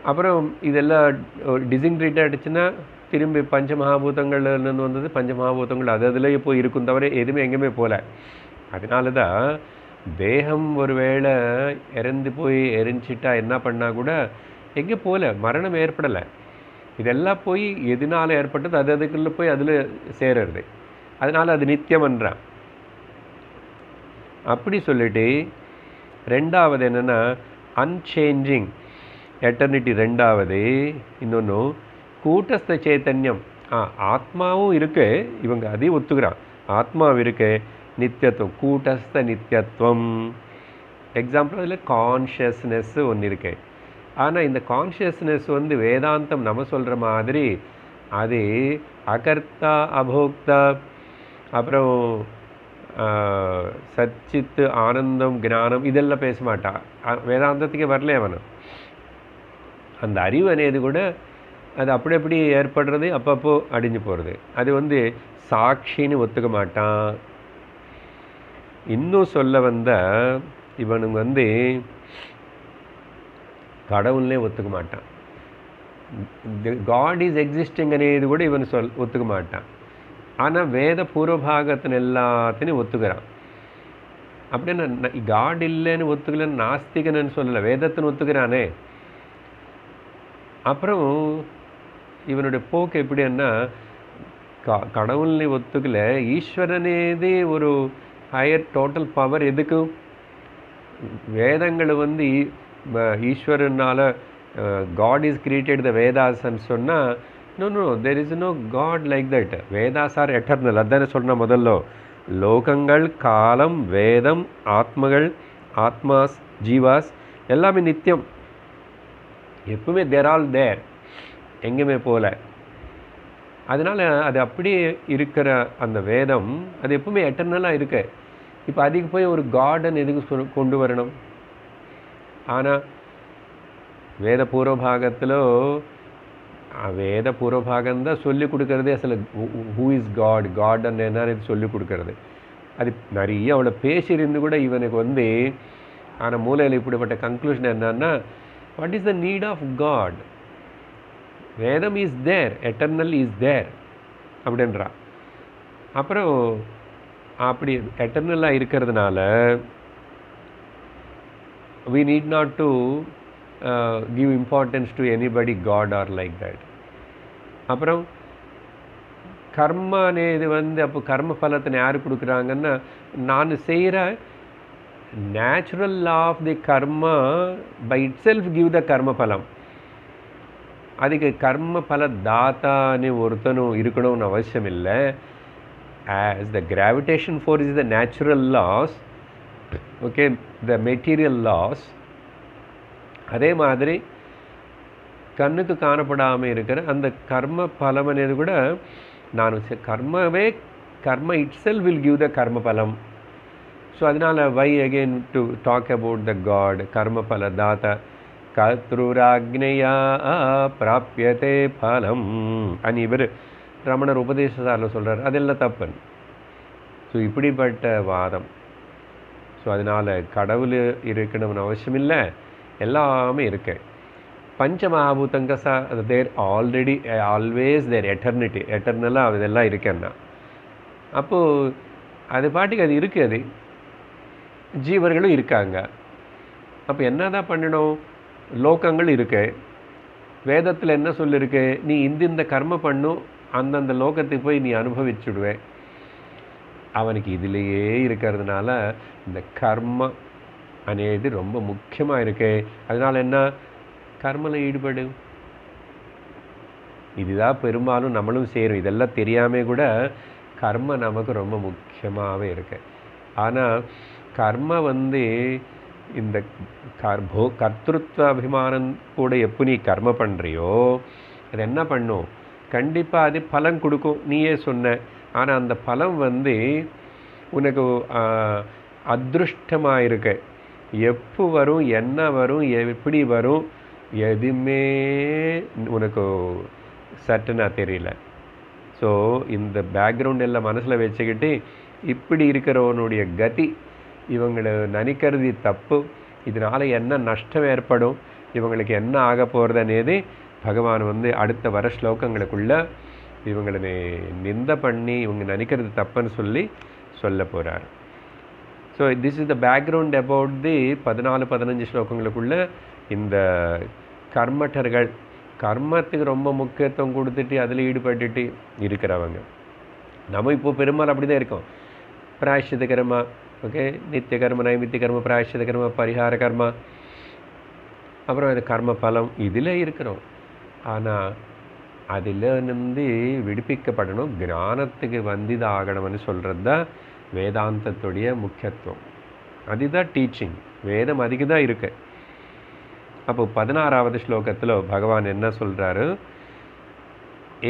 அப்புறம் இதெல்லாம் டிசின்கிரேட் ஆகிடுச்சுன்னா திரும்பி பஞ்சமகாபூதங்கள்லேருந்து வந்தது, பஞ்சமகாபூதங்கள் அது அதுலேயே போய் இருக்கும், தவிர எதுவுமே எங்கேயுமே போகல. அதனால தான் தேகம் ஒரு வேளை இறந்து போய் எரிஞ்சிட்டா என்ன பண்ணால் கூட எங்கே போகல, மரணம் ஏற்படலை. இதெல்லாம் போய் எதனால் ஏற்பட்டது அது அதுக்குள்ளே போய் அதில் சேருறது. அதனால் அது நித்தியம்ன்றான். அப்படி சொல்லிட்டு ரெண்டாவது என்னென்னா அன்சேஞ்சிங் எட்டர்னிட்டி. ரெண்டாவது இன்னொன்று கூட்டஸ்த சைத்தன்யம். ஆத்மாவும் இருக்கு, இவங்க அதையும் ஒத்துக்கிறான், ஆத்மாவும் இருக்கு, நித்தியத்துவம், கூட்டஸ்த நித்தியத்துவம். எக்ஸாம்பிள் அதில் கான்ஷியஸ்னஸ் ஒன்று இருக்கு. ஆனால் இந்த கான்ஷியஸ்னஸ் வந்து வேதாந்தம் நம்ம சொல்கிற மாதிரி அது அகர்த்தா அபோக்தா, அப்புறம் சச்சித்து ஆனந்தம் ஞானம் இதெல்லாம் பேச மாட்டான். வேதாந்தத்துக்கே வரல அவனும். அந்த அறிவு అనేది கூட அது அப்படி அப்படி ஏற்படுறது, அப்பப்போ அடிஞ்சு போகிறது. அது வந்து சாட்சின்னு ஒத்துக்க மாட்டான். இன்னும் சொல்ல வந்த இவனுங்க வந்து கடவுள்னே ஒத்துக்க மாட்டான். காட் இஸ் எக்ஸிஸ்டிங் అనేది கூட இவன் ஒத்துக்க மாட்டான். ஆனால் வேத பூர்வபாகத்தின் எல்லாத்தையும் ஒத்துக்கிறான். அப்படின்னா காட் இல்லைன்னு ஒத்துக்கலன்னு நாஸ்திகன்னு சொல்லலை, வேதத்தின்னு ஒத்துக்கிறானே. அப்புறம் இவனுடைய போக்கு எப்படின்னா கடவுள்னே ஒத்துக்கல, ஈஸ்வரனேதே ஒரு ஹையர் டோட்டல் பவர். எதுக்கு வேதங்களை வந்து ஈஸ்வரனால் காட் இஸ் கிரியேட்டட் த வேதாஸ்ன்னு சொன்னால் no there is no God like that. Vedas are eternal. அதானே சொன்னால் முதல்ல லோகங்கள், காலம், வேதம், ஆத்மகள், ஆத்மாஸ், ஜீவாஸ் எல்லாமே நித்தியம், எப்பவுமே தேர் ஆல் தேர், எங்கேயுமே போகல. அதனால் அது அப்படியே இருக்கிற அந்த வேதம் அது எப்பவுமே எட்டர்னலாக இருக்கு. இப்போ அதுக்கு போய் ஒரு கார்டன் எதுக்கு கொண்டு வரணும்? ஆனால் வேத பூர்வபாகத்தில் வேத பூர்வபாகம்தான் சொல்லிக் கொடுக்கறதே அசలు ஹூ இஸ் காட், காட்ன்னு என்னன்னு சொல்லிக் கொடுக்கறது. அது நிறைய அவளை பேசியிருந்து கூட இவனுக்கு வந்து ஆனால் மூலையில் இப்படிப்பட்ட கன்க்ளூஷன் என்னன்னா, what is the need of God? வேதம் is there, eternal is there அப்படின்றா. அப்புறம் அப்படி எட்டர்னலாக இருக்கிறதுனால we need not to give importance to anybody, God or like that. அப்புறம் கர்மா అనేది வந்து அப்போ கர்ம பலத்தை யார் கொடுக்குறாங்கன்னா, நான் செய்கிற natural law of the karma by itself give the கர்ம பலம். அதுக்கு கர்ம பல தாத்தான்னு ஒருத்தனும் இருக்கணும்னு அவசியம் இல்லை. as the gravitation force is the natural laws, okay, the material laws, அதே மாதிரி கண்ணுக்கு காணப்படாமல் இருக்கிற அந்த கர்ம பலம் అనేది கூட நான் கர்மவே கர்ம itself will give the கர்ம பலம். ஸோ அதனால் why again to talk about the God கர்ம பல தாத்தா கத்ருராக்ஞயா பிராப்யதே பலம் అని இவர் ரமணர் உபதேசசாரில் சொல்கிறார். அதெல்லாம் தப்புன்னு. ஸோ இப்படிப்பட்ட வாதம். ஸோ அதனால் கடவுள் இருக்கணும்னு அவசியம் இல்லை, எல்லாமே இருக்கு. பஞ்ச மகாபூதங்க they're already always there eternity, எட்டர்னலாக அதெல்லாம் இருக்கேன்னா அப்போது அது பாட்டுக்கு அது இருக்குது, ஜீவர்களும் இருக்காங்க. அப்போ என்ன தான் பண்ணணும்? லோகங்கள் இருக்கு. வேதத்தில் என்ன சொல்லியிருக்கு? நீ இந்த கர்ம பண்ணும், அந்தந்த லோகத்துக்கு போய் நீ அனுபவிச்சுடுவேன். அவனுக்கு இதிலேயே இருக்கிறதுனால இந்த கர்ம అనేది ரொம்ப முக்கியமாக இருக்கு. அதனால் என்ன? கர்மத்தில் ஈடுபடு. இதுதான் பெரும்பாலும் நம்மளும் செய்கிறோம். இதெல்லாம் தெரியாமல் கூட கர்ம நமக்கு ரொம்ப முக்கியமாகவே இருக்கு. ஆனால் கர்ம வந்து இந்த கர்த்திருவ அபிமானம் கூட எப்போ நீ கர்ம பண்ணுறியோ அது என்ன பண்ணும்? கண்டிப்பாக அது பலன் கொடுக்கும். நீயே சொன்ன. ஆனால் அந்த பலம் வந்து உனக்கு அதிருஷ்டமாக இருக்கு. எப்போ வரும், என்ன வரும், எப்படி வரும், எதுவுமே உனக்கு சட்டனாக தெரியல. ஸோ இந்த பேக்ரவுண்ட் எல்லாம் மனசில் வச்சுக்கிட்டு இப்படி இருக்கிறவனுடைய கதி இவங்களை நினைக்கிறது தப்பு. இதனால் என்ன நஷ்டம் ஏற்படும், இவங்களுக்கு என்ன ஆக போகிறது అనేది பகவான் வந்து அடுத்த வர ஸ்லோகங்களுக்குள்ளே இவங்களை நிந்த பண்ணி இவங்க நினைக்கிறது தப்புன்னு சொல்லி சொல்ல போகிறார். So this is the background about the 14-15 ஸ்லோகங்களுக்குள்ளே இந்த கர்மட்டர்கள் கர்மத்துக்கு ரொம்ப முக்கியத்துவம் கொடுத்துட்டு அதில் ஈடுபட்டுட்டு இருக்கிறவங்க. நம்ம இப்போது பெரும்பாலும் அப்படி தான் இருக்கோம். பிராயஷ்சித கர்மா, ஓகே, நித்திய கர்ம, நைமித்திய கர்ம, பிராயஷ்சித கர்ம, பரிகார கர்மா, அப்புறம் இது கர்ம பலம், இதில் இருக்கிறோம். ஆனால் அதில் இருந்து விடுவிக்கப்படணும், ஞானத்துக்கு வந்திதாகணும்னு சொல்கிறது தான் வேதாந்தத்துடைய முக்கியத்துவம். அதுதான் டீச்சிங். வேதம் அதுக்கு தான் இருக்கு. அப்போ 16வது ஸ்லோகத்தில் பகவான் என்ன சொல்கிறாரு?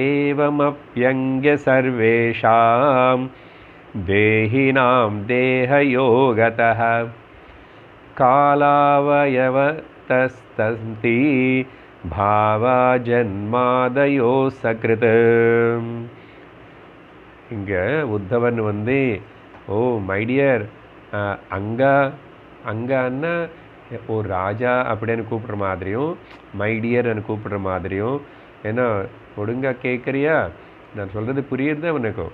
ஏவமப்யங்க சர்வேஷாம் தேஹினாம் தேஹயோகதः காலாவயவதஸ்தந்தி பாவா ஜன்மாதயோ சக்ருத். இங்கே உத்தவன் வந்து ஓ மைடியர் அங்கன்னா ஒரு ராஜா அப்படின்னு கூப்பிட்ற மாதிரியும் மைடியர்னு கூப்பிட்ற மாதிரியும், ஏன்னா ஒழுங்காக கேட்குறியா, நான் சொல்கிறது புரியுது உனக்கு,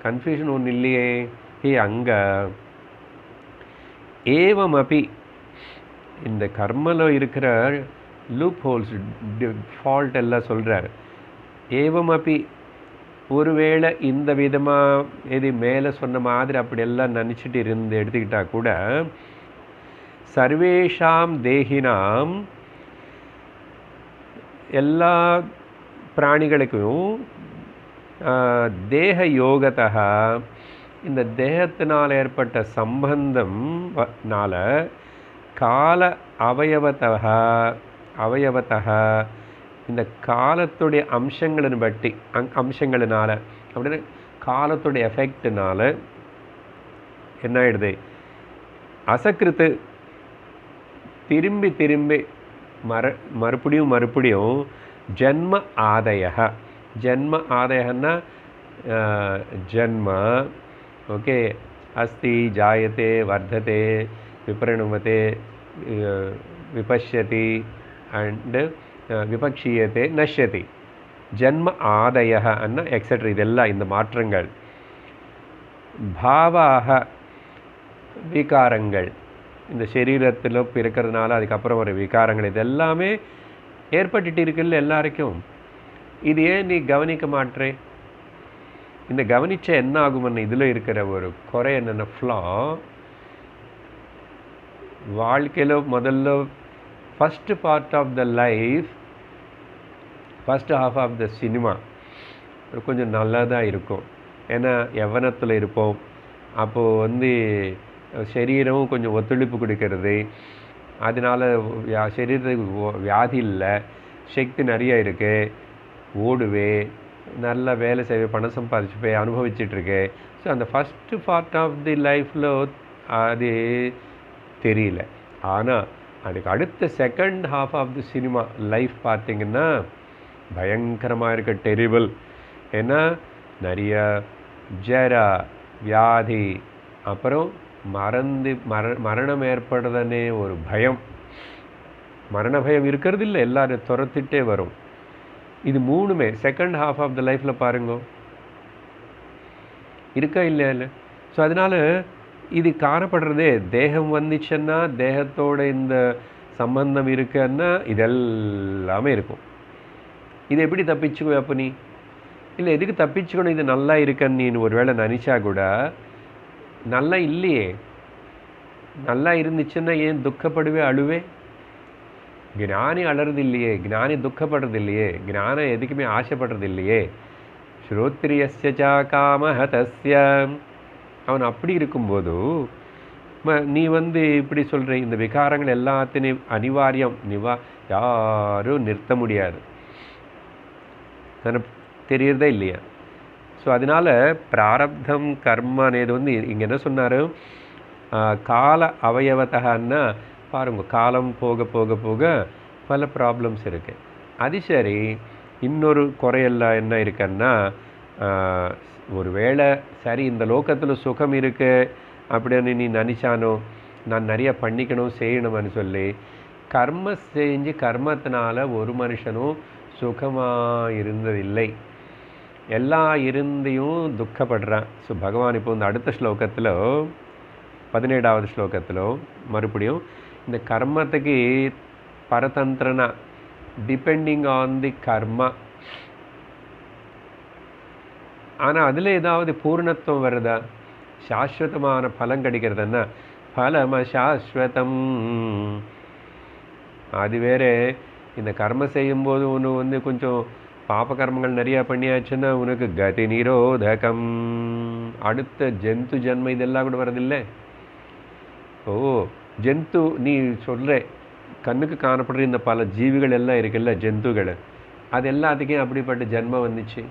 கன்ஃபியூஷன் ஒன்றும் இல்லையே. அங்கே ஏவமபி இந்த கர்மல இருக்கிற லூப் ஹோல்ஸ் ஃபால்ட் எல்லாம் சொல்கிறார். ஏவமபி ஒருவேளை இந்த விதமாக எது மேலே சொன்ன மாதிரி அப்படியெல்லாம் நினச்சிட்டு இருந்து எடுத்துக்கிட்டால் கூட சர்வேஷாம் தேகினாம் எல்லா பிராணிகளுக்கும் தேக யோகத்தா இந்த தேகத்தினால் ஏற்பட்ட சம்பந்தம்னால கால அவயவத்தா இந்த காலத்துடைய அம்சங்களின் பற்றி அம்சங்களினால அப்படின்னு காலத்துடைய எஃபெக்டினால என்ன ஆயிடுது? அசக்கிருத்து திரும்பி திரும்பி மறுபடியும் ஜன்ம ஆதய. ஜன்ம ஆதயன்னா ஜன்ம, ஓகே, அஸ்தி, ஜாயத்தே, வர்ததே, விபரிணமதே, விபஷ்யதி அண்ட் விபக்ஷீயத்தே, நஷ்யதி. Janma ஆதய Anna etcetera. இதெல்லாம் இந்த மாற்றங்கள். பாவாக விகாரங்கள், இந்த சரீரத்தில் பிறக்கிறதுனால அதுக்கப்புறம் ஒரு விகாரங்கள், இது எல்லாமே ஏற்பட்டுட்டு இருக்குல்ல எல்லாருக்கும். இது ஏன் நீ கவனிக்க மாட்டே? இந்த கவனிச்ச என்ன ஆகும்னு இதில் இருக்கிற ஒரு குறை என்னென்ன ஃப்ளா, வாழ்க்கையில் முதல்ல first part of the life, first half of the cinema கொஞ்சம் நல்லா தான் இருக்கும். ஏன்னா யவனத்தில் இருப்போம். அப்போது சரீரமும் கொஞ்சம் ஒத்துழைப்பு கொடுக்கறது, அதனால் சரீரத்துக்கு வியாதி இல்லை, சக்தி நிறைய இருக்குது, ஓடுவே, நல்ல வேலை செய்வே, பணம் சம்பாதிச்சுப்பே, அனுபவிச்சிட்ருக்கு. ஸோ அந்த ஃபஸ்ட்டு பார்ட் ஆஃப் தி லைஃப்பில் அது தெரியல. ஆனால் அதுக்கு அடுத்த second half of the cinema life பார்த்திங்கன்னா பயங்கரமாக இருக்க, டெரிபிள். ஏன்னா நிறைய ஜரா, வியாதி, அப்புறம் மரணம் ஏற்படுறதுனே ஒரு பயம். மரண பயம் இருக்கிறது இல்லை, எல்லாரும் துரத்திட்டே வரும். இது மூணுமே செகண்ட் ஹாஃப் ஆஃப் த லைஃப்பில் பாருங்க, இருக்கா இல்லையா இல்லை? ஸோ அதனால் இது காணப்படுறதே தேகம் வந்துச்சுன்னா, தேகத்தோட இந்த சம்பந்தம் இருக்குன்னா இதெல்லாமே இருக்கும். இது எப்படி தப்பிச்சுக்கோ? அப்போ நீ இல்லை எதுக்கு தப்பிச்சுக்கணும்? இது நல்லா இருக்கன்னு நீ ஒரு வேளை நினச்சா கூட நல்லா இல்லையே. நல்லா இருந்துச்சுன்னா ஏன் துக்கப்படுவே, அழுவே? ஞானி அழறது இல்லையே, ஞானி துக்கப்படுறது இல்லையே, ஞானம் எதுக்குமே ஆசைப்படுறது இல்லையே. ஸ்ரோத்ரியஸ்ய காமஹ தஸ்ய. அவன் அப்படி இருக்கும்போது நீ இப்படி சொல்கிற இந்த விகாரங்கள் எல்லாத்தையும் அனிவாரியம், யாரும் நிறுத்த முடியாது. தெரியறதே இல்லையா? ஸோ அதனால் பிராரப்தம் கர்ம అనేది இங்கே என்ன சொன்னார்? கால அவயவத்தகன்னா பாருங்க, காலம் போக போக போக பல ப்ராப்ளம்ஸ் இருக்குது. அது சரி, இன்னொரு குறையெல்லாம் என்ன இருக்குன்னா, ஒரு வேளை சரி இந்த லோகத்தில் சுகம் இருக்குது அப்படின்னு நீ நினச்சானோ, நான் நிறைய பண்ணிக்கணும் செய்யணும்னு சொல்லி கர்ம செஞ்சு கர்மத்தினால ஒரு மனுஷனும் சுகமாக இருந்ததில்லை. எல்லா இருந்தையும் துக்கப்படுறான். ஸோ பகவான் இப்போ இந்த அடுத்த ஸ்லோகத்தில் 17வது ஸ்லோகத்தில் மறுபடியும் இந்த கர்மத்துக்கு பரதந்திரனா, டிபெண்டிங் ஆன் தி கர்மா. ஆனால் அதில் ஏதாவது பூர்ணத்துவம் வருதா? சாஸ்வதமான பலம் கிடைக்கிறதுன்னா பலம சாஸ்வதம். அது வேறு. இந்த கர்மம் செய்யும்போது ஒன்று கொஞ்சம் பாப கர்மங்கள் நிறையா பண்ணியாச்சுன்னா உனக்கு கதி நிரோதகம், அடுத்த ஜந்து ஜன்மம் இதெல்லாம் கூட வரதில்லை. ஓ ஜந்து நீ சொல்கிற கண்ணுக்கு காணப்படுற இந்த பல ஜீவிகள் எல்லாம் இருக்குல்ல, ஜந்துகள், அது எல்லாத்துக்கும் அப்படிப்பட்ட ஜென்மம் வந்துச்சு.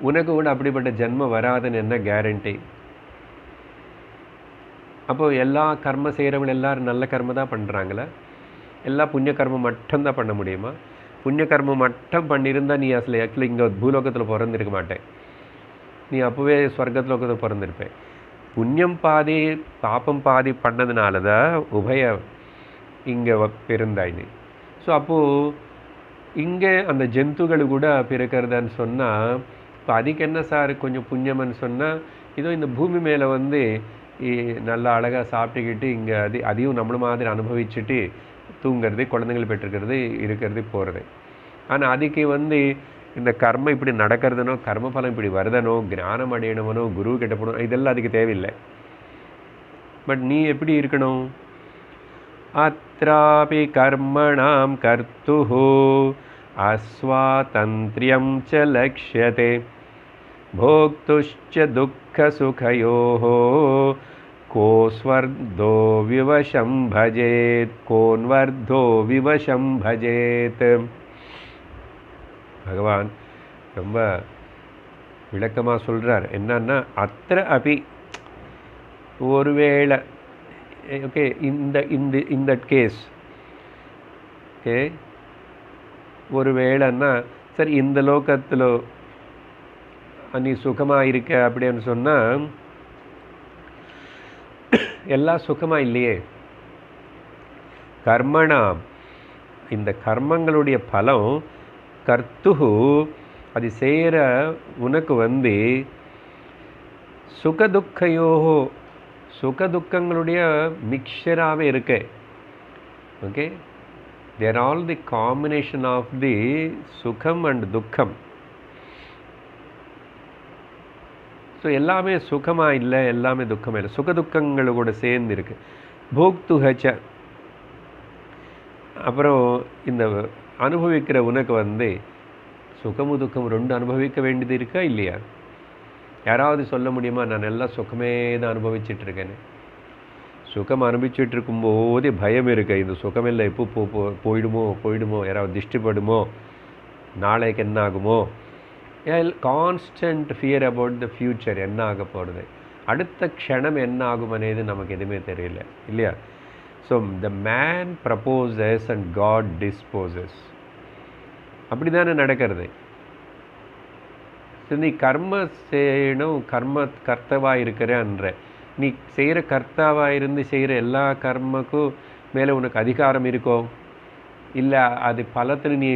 உனக்கு கூட அப்படிப்பட்ட ஜென்மம் வராதுன்னு என்ன கேரண்டி? அப்போது எல்லா கர்ம செய்கிறவங்க எல்லோரும் நல்ல கர்மம் தான் பண்ணுறாங்களா? எல்லா புண்ணிய கர்மம் மட்டும்தான் பண்ண முடியுமா? புண்ணிய கர்மம் மட்டும் பண்ணியிருந்தால் நீ ஆக்சுவலி இங்கே பூலோகத்தில் பிறந்திருக்க மாட்டேன். நீ அப்போவே ஸ்வர்க்கத்தில் லோகத்தில் பிறந்திருப்பேன். புண்ணியம் பாதி பாப்பம் பாதி பண்ணதுனால தான் உபய இங்கே பிறந்தாய் நீ. ஸோ அப்போது இங்கே அந்த ஜந்துகள் கூட பிறக்கிறதான்னு சொன்னால், இப்போ அதுக்கு என்ன சார் கொஞ்சம் புண்ணியம்னு சொன்னால், இதோ இந்த பூமி மேலே நல்லா அழகாக சாப்பிட்டுக்கிட்டு இங்கே அதையும் நம்மள மாதிரி அனுபவிச்சுட்டு தூங்கிறது, குழந்தைகள் பெற்றுக்கிறது, இருக்கிறது, போகிறது. ஆனால் அதுக்கு இந்த கர்மம் இப்படி நடக்கிறதுனோ, கர்மபலம் இப்படி வருதனோ, ஞானம் அடையணுமனோ, குரு கிட்ட போகணும், இதெல்லாம் அதுக்கு தேவையில்லை. பட் நீ எப்படி இருக்கணும்? அத்ராபி கர்மணாம் கர்த்துஹு அஸ்வாதந்திரியம் ச லக்ஷ்யதே போக்துஷ்ச துக்க சுகயோஹோ கோஸ்வர்தோ விவசம் பஜேத் கோன்வர்தோ விவசம் பஜேத். பகவான் ரொம்ப விளக்கமாக சொல்கிறார். என்னன்னா அத்திர அபி, ஒருவேளை okay in that case okay ஒருவேளைன்னா சரி இந்த லோகத்தில் நீ சுகமாக இருக்க அப்படின்னு சொன்னால் எல்லாம் சுகமாக இல்லையே. கர்மணா இந்த கர்மங்களுடைய பலம் கர்த்துஹு அது செய்கிற உனக்கு வந்து சுகதுக்கையோஹோ சுகதுக்கங்களுடைய மிக்சராகவே இருக்கு. Okay there all the combination of the sukham and துக்கம். ஸோ எல்லாமே சுகமாக இல்லை, எல்லாமே துக்கமாக இல்லை, சுகதுக்கங்களு கூட சேர்ந்து இருக்கு. போக்துஹச்ச அப்புறம் இந்த அனுபவிக்கிற உனக்கு வந்து சுகமும் துக்கம் ரெண்டு அனுபவிக்க வேண்டியது இருக்கா இல்லையா? யாராவது சொல்ல முடியுமா நான் எல்லாம் சுகமே தான் அனுபவிச்சிட்ருக்கேன்னு? சுகம் அனுபவிச்சுட்டு இருக்கும்போதே பயம் இருக்கு, இந்த சுகமெல்லாம் எப்போ போயிடுமோ, யாராவது திஷ்டிப்படுமோ, நாளைக்கு என்ன ஆகுமோ, constant fear about the future, என்ன ஆக போகிறது, அடுத்த க்ஷணம் என்ன ஆகும் అనేది நமக்கு எதுவுமே தெரியல இல்லையா? So the man proposes and God disposes, அப்படி தானே நடக்கிறது. ஸோ நீ கர்ம செய்யணும், கர்த்தாவாக இருக்கிறன்ற நீ செய்கிற கர்த்தாவாக இருந்து செய்கிற எல்லா கர்மக்கும் மேலே உனக்கு அதிகாரம் இருக்கோ இல்லை அது பலத்தில் நீ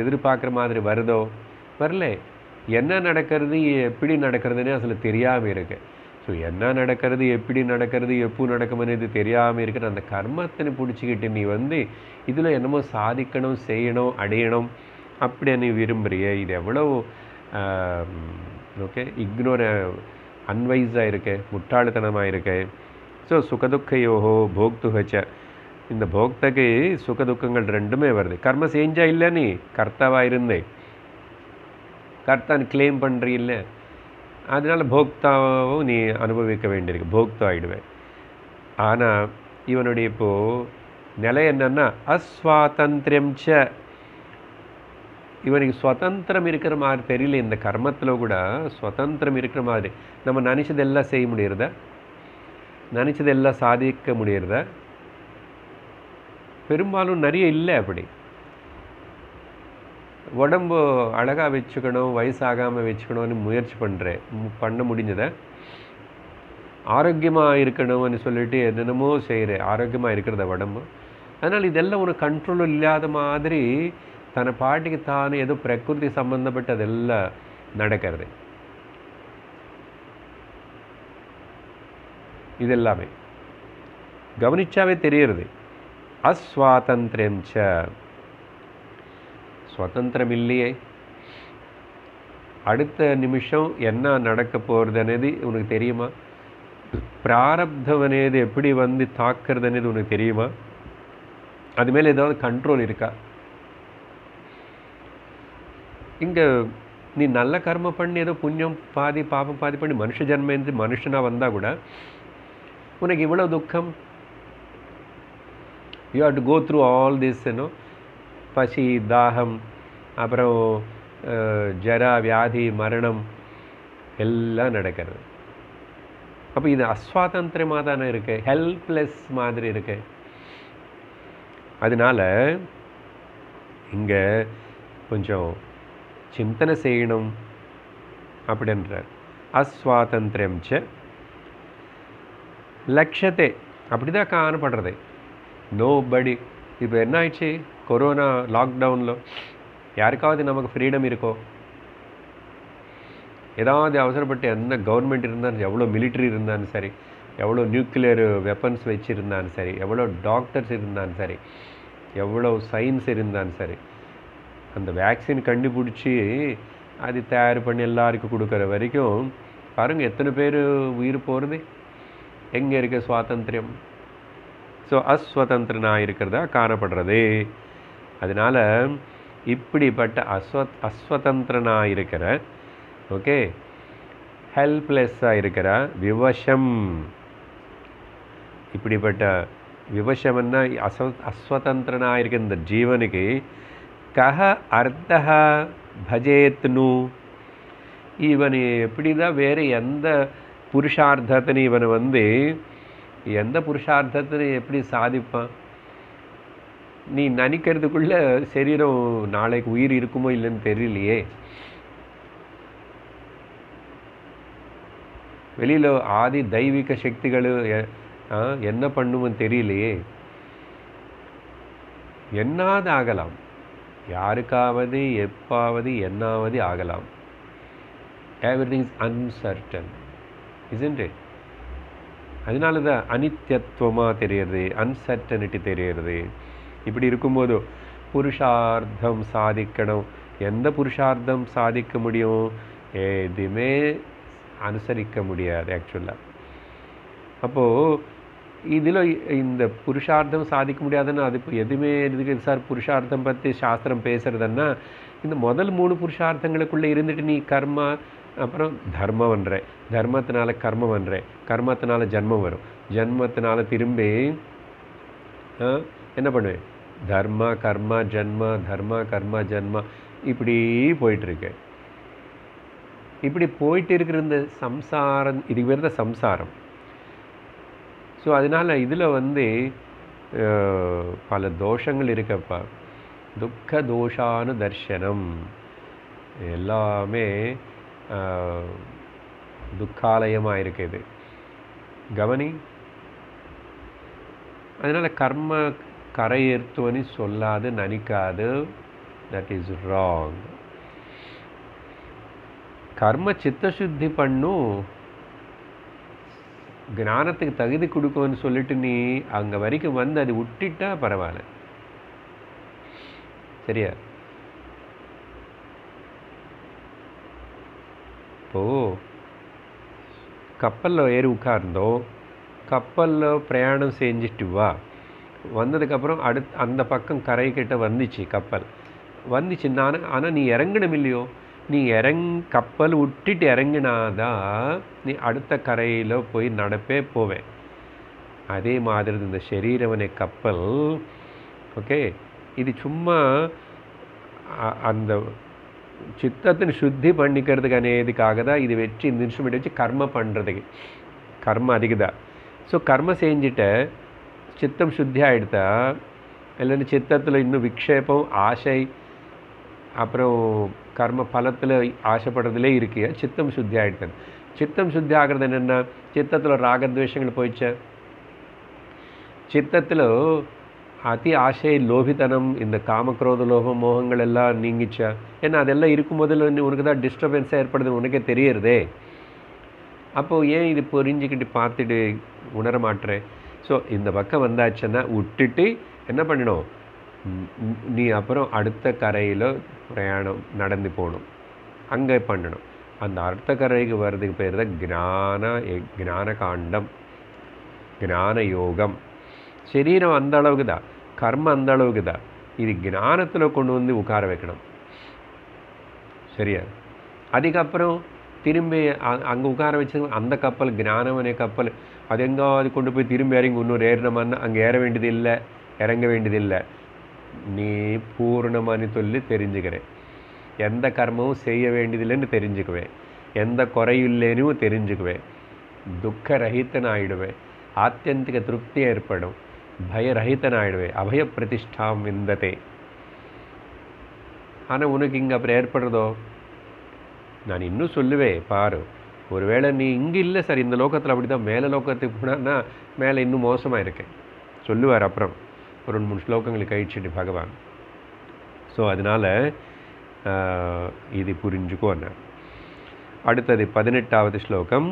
எதிர்பார்க்குற மாதிரி வருதோ? வரல. என்ன நடக்கிறது எப்படி நடக்கிறதுன்னு அதில் தெரியாமல் இருக்கு. ஸோ என்ன நடக்கிறது எப்படி நடக்கிறது எப்போ நடக்கும்னு தெரியாமல் இருக்கிற அந்த கர்மத்தை பிடிச்சிக்கிட்டு நீ வந்து இதில் என்னமோ சாதிக்கணும் செய்யணும் அடையணும் அப்படி நீ விரும்புறிய. இது எவ்வளோ ஓகே அன்வைஸாக இருக்கு, முட்டாள்தனமாக இருக்கு. ஸோ சுகதுக்கையோஹோ போக்துஹச்ச இந்த போக்தக்கு சுகதுக்கங்கள் ரெண்டுமே வருது. கர்ம செஞ்சா இல்லை, நீ கர்த்தாவாக இருந்தே கர்த்தான்னு கிளைம் பண்ணுறீ இல்லை, அதனால் போக்தாவும் நீ அனுபவிக்க வேண்டியிருக்கு, போக்தா ஆகிடுவேன். ஆனால் இவனுடைய இப்போது நிலை என்னன்னா அஸ்வாதந்திரம் ச, இவனுக்கு சுதந்திரம் இருக்கிற மாதிரி தெரியல. இந்த கர்மத்தில் கூட சுதந்திரம் இருக்கிற மாதிரி நம்ம நினச்சதெல்லாம் செய்ய முடியறதா, நினச்சதெல்லாம் சாதிக்க முடியறதா? பெரும்பாலும் நிறைய இல்லை. அப்படி உடம்பு அழகாக வச்சுக்கணும், வயசாகாமல் வச்சுக்கணும்னு முயற்சி பண்ண முடிஞ்சதை, ஆரோக்கியமாக இருக்கணும்னு சொல்லிட்டு என்னென்னமோ செய்கிறேன், ஆரோக்கியமாக இருக்கிறத உடம்பு. அதனால் இதெல்லாம் ஒரு கண்ட்ரோல் இல்லாத மாதிரி தன்னை பாட்டிக்கு தானே ஏதோ பிரகிருதி சம்பந்தப்பட்டு அதெல்லாம் நடக்கிறது. இதெல்லாமே கவனிச்சாவே தெரியுறது. அஸ்வாதந்திரம் ச, சுதந்திரம் இல்லையே, அடுத்த நிமிஷம் என்ன நடக்க போகிறது అనేది உனக்கு தெரியுமா? பிராரப்தம் అనేది எப்படி வந்து தாக்குறது అనేది உனக்கு தெரியுமா? அது மேலே ஏதாவது கண்ட்ரோல் இருக்கா? இங்கே நீ நல்ல கர்ம பண்ணி ஏதோ புண்ணியம் பாதி பாபம் பாதி பண்ணி மனுஷ ஜன்மேந்து மனுஷனாக வந்தால் கூட உனக்கு இவ்வளோ துக்கம். You have to go through all this, பசி தாகம் அப்புறம் ஜரா வியாதி மரணம் எல்லாம் நடக்கிறது. அப்போ இது அஸ்வாதந்திரமாக தானே இருக்கு, ஹெல்ப்லெஸ் மாதிரி இருக்கு. அதனால இங்கே கொஞ்சம் சிந்தனை செய்யணும் அப்படின்றார். அஸ்வாதந்திரம் ச லட்சத்தை அப்படி தான் காணப்படுறது. நோபடி இப்போ என்ன ஆயிடுச்சு, கொரோனா லாக்டவுனில் யாருக்காவது நமக்கு ஃப்ரீடம் இருக்கோ? ஏதாவது அவசரப்பட்டு எந்த கவர்மெண்ட் இருந்தாலும், எவ்வளோ மிலிட்ரி இருந்தாலும் சரி, எவ்வளோ நியூக்ளியர் வெப்பன்ஸ் வச்சுருந்தாலும் சரி, எவ்வளோ டாக்டர்ஸ் இருந்தாலும் சரி, எவ்வளோ சயின்ஸ் இருந்தாலும் சரி, அந்த வேக்சின் கண்டுபிடிச்சி அது தயார் பண்ணி எல்லாருக்கும் கொடுக்குற வரைக்கும் பாருங்கள் எத்தனை பேர் உயிர் போகிறது. எங்கே இருக்க சுவாதந்திரம்? ஸோ அஸ்வதந்திரனாக இருக்கிறதா காணப்படுறது. அதனால் இப்படிப்பட்ட அஸ்வதந்திரனாக இருக்கிற ஓகே ஹெல்ப்லெஸ்ஸாக இருக்கிற விவசம், இப்படிப்பட்ட விவசம்னா அஸ்வதந்திரனாக இருக்கிற இந்த ஜீவனுக்கு கஹ அர்த்தஹ பஜேத்னு, இவன் எப்படி தான் வேறு எந்த புருஷார்த்தத்தினை இவனை வந்து எந்த புருஷார்த்தத்தினை எப்படி சாதிப்பான்? நீ நினைக்கிறதுக்குள்ள சரீரம் நாளைக்கு உயிர் இருக்குமோ இல்லைன்னு தெரியலையே. வெளியில் ஆதி தெய்வீக சக்திகள் என்ன பண்ணுமோன்னு தெரியலையே. என்னாவது ஆகலாம், யாருக்காவது எப்பாவது என்னாவது ஆகலாம். Everything is uncertain, isn't it? அதனால தான் அனித்தியத்துவமாக தெரியுது, அன்சர்டனிட்டி தெரியுது. இப்படி இருக்கும்போது புருஷார்த்தம் சாதிக்கணும். எந்த புருஷார்த்தம் சாதிக்க முடியும்? எதுவுமே அனுசரிக்க முடியாது ஆக்சுவலாக. அப்போது இதில் இந்த புருஷார்த்தம் சாதிக்க முடியாதுன்னா அது இப்போ எதுவுமே இதுக்கு சார் புருஷார்த்தம் பற்றி சாஸ்திரம் பேசுகிறதுன்னா இந்த முதல் 3 புருஷார்த்தங்களுக்குள்ளே இருந்துட்டு நீ கர்மா அப்புறம் தர்மம் பண்ணுற, தர்மத்தினால கர்மம் பண்ணுற, கர்மத்தினால ஜன்மம் வரும், ஜன்மத்தினால திரும்பி என்ன பண்ணுவேன்? தர்மா கர்மா ஜன்மா, தர்மா கர்மா ஜன்மா, இப்படி போயிட்டுருக்கு. இப்படி போயிட்டு இருக்கிற இந்த சம்சாரம், இதுக்கு பேர் தான் சம்சாரம். ஸோ அதனால் இதில் வந்து பல தோஷங்கள் இருக்கப்பா. துக்க தோஷானு தர்ஷனம் எல்லாமே துக்காலயமாக இருக்குது. கவனி. அதனால் கர்ம கரையேற்றுவனி சொல்லாது நினைக்காது. That is wrong. கர்ம சித்தசுத்தி பண்ணும், ஞானத்துக்கு தகுதி கொடுக்கும்னு சொல்லிட்டு நீ அங்கே வரைக்கும் வந்து அது விட்டுட்டா பரவாயில்ல. சரியா? இப்போது கப்பலில் ஏறி உட்கார்ந்தோம், கப்பலில் பிரயாணம் செஞ்சுட்டு வா, வந்ததுக்கப்புறம் அந்த பக்கம் கரைக்கிட்ட வந்துச்சு, கப்பல் வந்துச்சு. ஆனால் நீ இறங்கணும் இல்லையோ? நீ கப்பல் விட்டுட்டு இறங்கினாதான் நீ அடுத்த கரையில் போய் நடப்பே போவேன். அதே மாதிரி இந்த சரீரவனை கப்பல். ஓகே, இது சும்மா அந்த சித்தத்தின் சுத்தி பண்ணிக்கிறதுக்கு அநேதுக்காக தான் இது வச்சு இந்த இன்ஸ்ட்ருமெண்ட் வச்சு கர்ம பண்ணுறதுக்கு. கர்மம் அதிகதான். ஸோ கர்ம செஞ்சுட்ட சித்தம் சுத்தி ஆகிடுதா, இல்லைன்னு சித்தத்தில் இன்னும் விக்ஷேபம் ஆசை அப்புறம் கர்ம பலத்தில் ஆசைப்படுறதுலே இருக்கு, சித்தம் சுத்தி ஆகிடுது. சித்தம் சுத்தி ஆகிறது என்னென்னா, சித்தத்தில் ராகத்வேஷங்கள் போயிடுச்ச, சித்தத்தில் அதி ஆசை லோபித்தனம் இந்த காமக்ரோத லோகம் மோகங்கள் எல்லாம் நீங்கிச்சா. ஏன்னா அதெல்லாம் இருக்கும்போதில் உனக்கு தான் டிஸ்டர்பன்ஸாக ஏற்படுது, உனக்கே தெரியறதே. அப்போது ஏன் இது புரிஞ்சுக்கிட்டு பார்த்துட்டு உணர மாட்டேறேன்? ஸோ இந்த பக்கம் வந்தாச்சுன்னா விட்டுட்டு என்ன பண்ணணும்? நீ அப்புறம் அடுத்த கரையில் பிரயாணம் நடந்து போகணும், அங்கே பண்ணணும். அந்த அடுத்த கரைக்கு வர்றதுக்கு பேர் தான் ஞான காண்டம், ஞான யோகம். சரீரம் அந்த அளவுக்கு தான், கர்மம் அந்த அளவுக்கு தான். இது ஞானத்தில் கொண்டு வந்து உட்கார வைக்கணும். சரியா? அதுக்கப்புறம் திரும்பி அங்கே உட்கார வச்சு அந்த கப்பல் ஞானவனே கப்பல் அது எங்காவது கொண்டு போய் திரும்பி இறங்கி இன்னொரு ஏறினமான்னா அங்கே ஏற வேண்டியது இல்லை, இறங்க வேண்டியதில்லை. நீ பூர்ணமானு சொல்லி தெரிஞ்சுக்கிறேன். எந்த கர்மமும் செய்ய வேண்டியதில்லைன்னு தெரிஞ்சுக்குவேன், எந்த குறையில்லைன்னு தெரிஞ்சுக்குவேன், துக்கரகித்தனாயிடுவேன், ஆத்தியந்திக திருப்தி ஏற்படும், பயரகித்தனாயிடுவேன், அபய பிரதிஷ்டாம் விந்ததே. ஆனால் உனக்கு இங்கே அப்புறம் ஏற்படுறதோ? நான் இன்னும் சொல்லுவேன் பாரு, ஒருவேளை நீ இங்கே இல்லை சார், இந்த லோகத்தில் அப்படி தான், மேலே லோகத்துக்கு போனான்னா மேலே இன்னும் மோசமாக இருக்கேன் சொல்லுவார். அப்புறம் ஒரு 2-3 ஸ்லோகங்களுக்கு கழிச்சுட்டு பகவான். ஸோ அதனால் இது புரிஞ்சுக்கோண்ணா. அடுத்தது 18வது ஸ்லோகம்.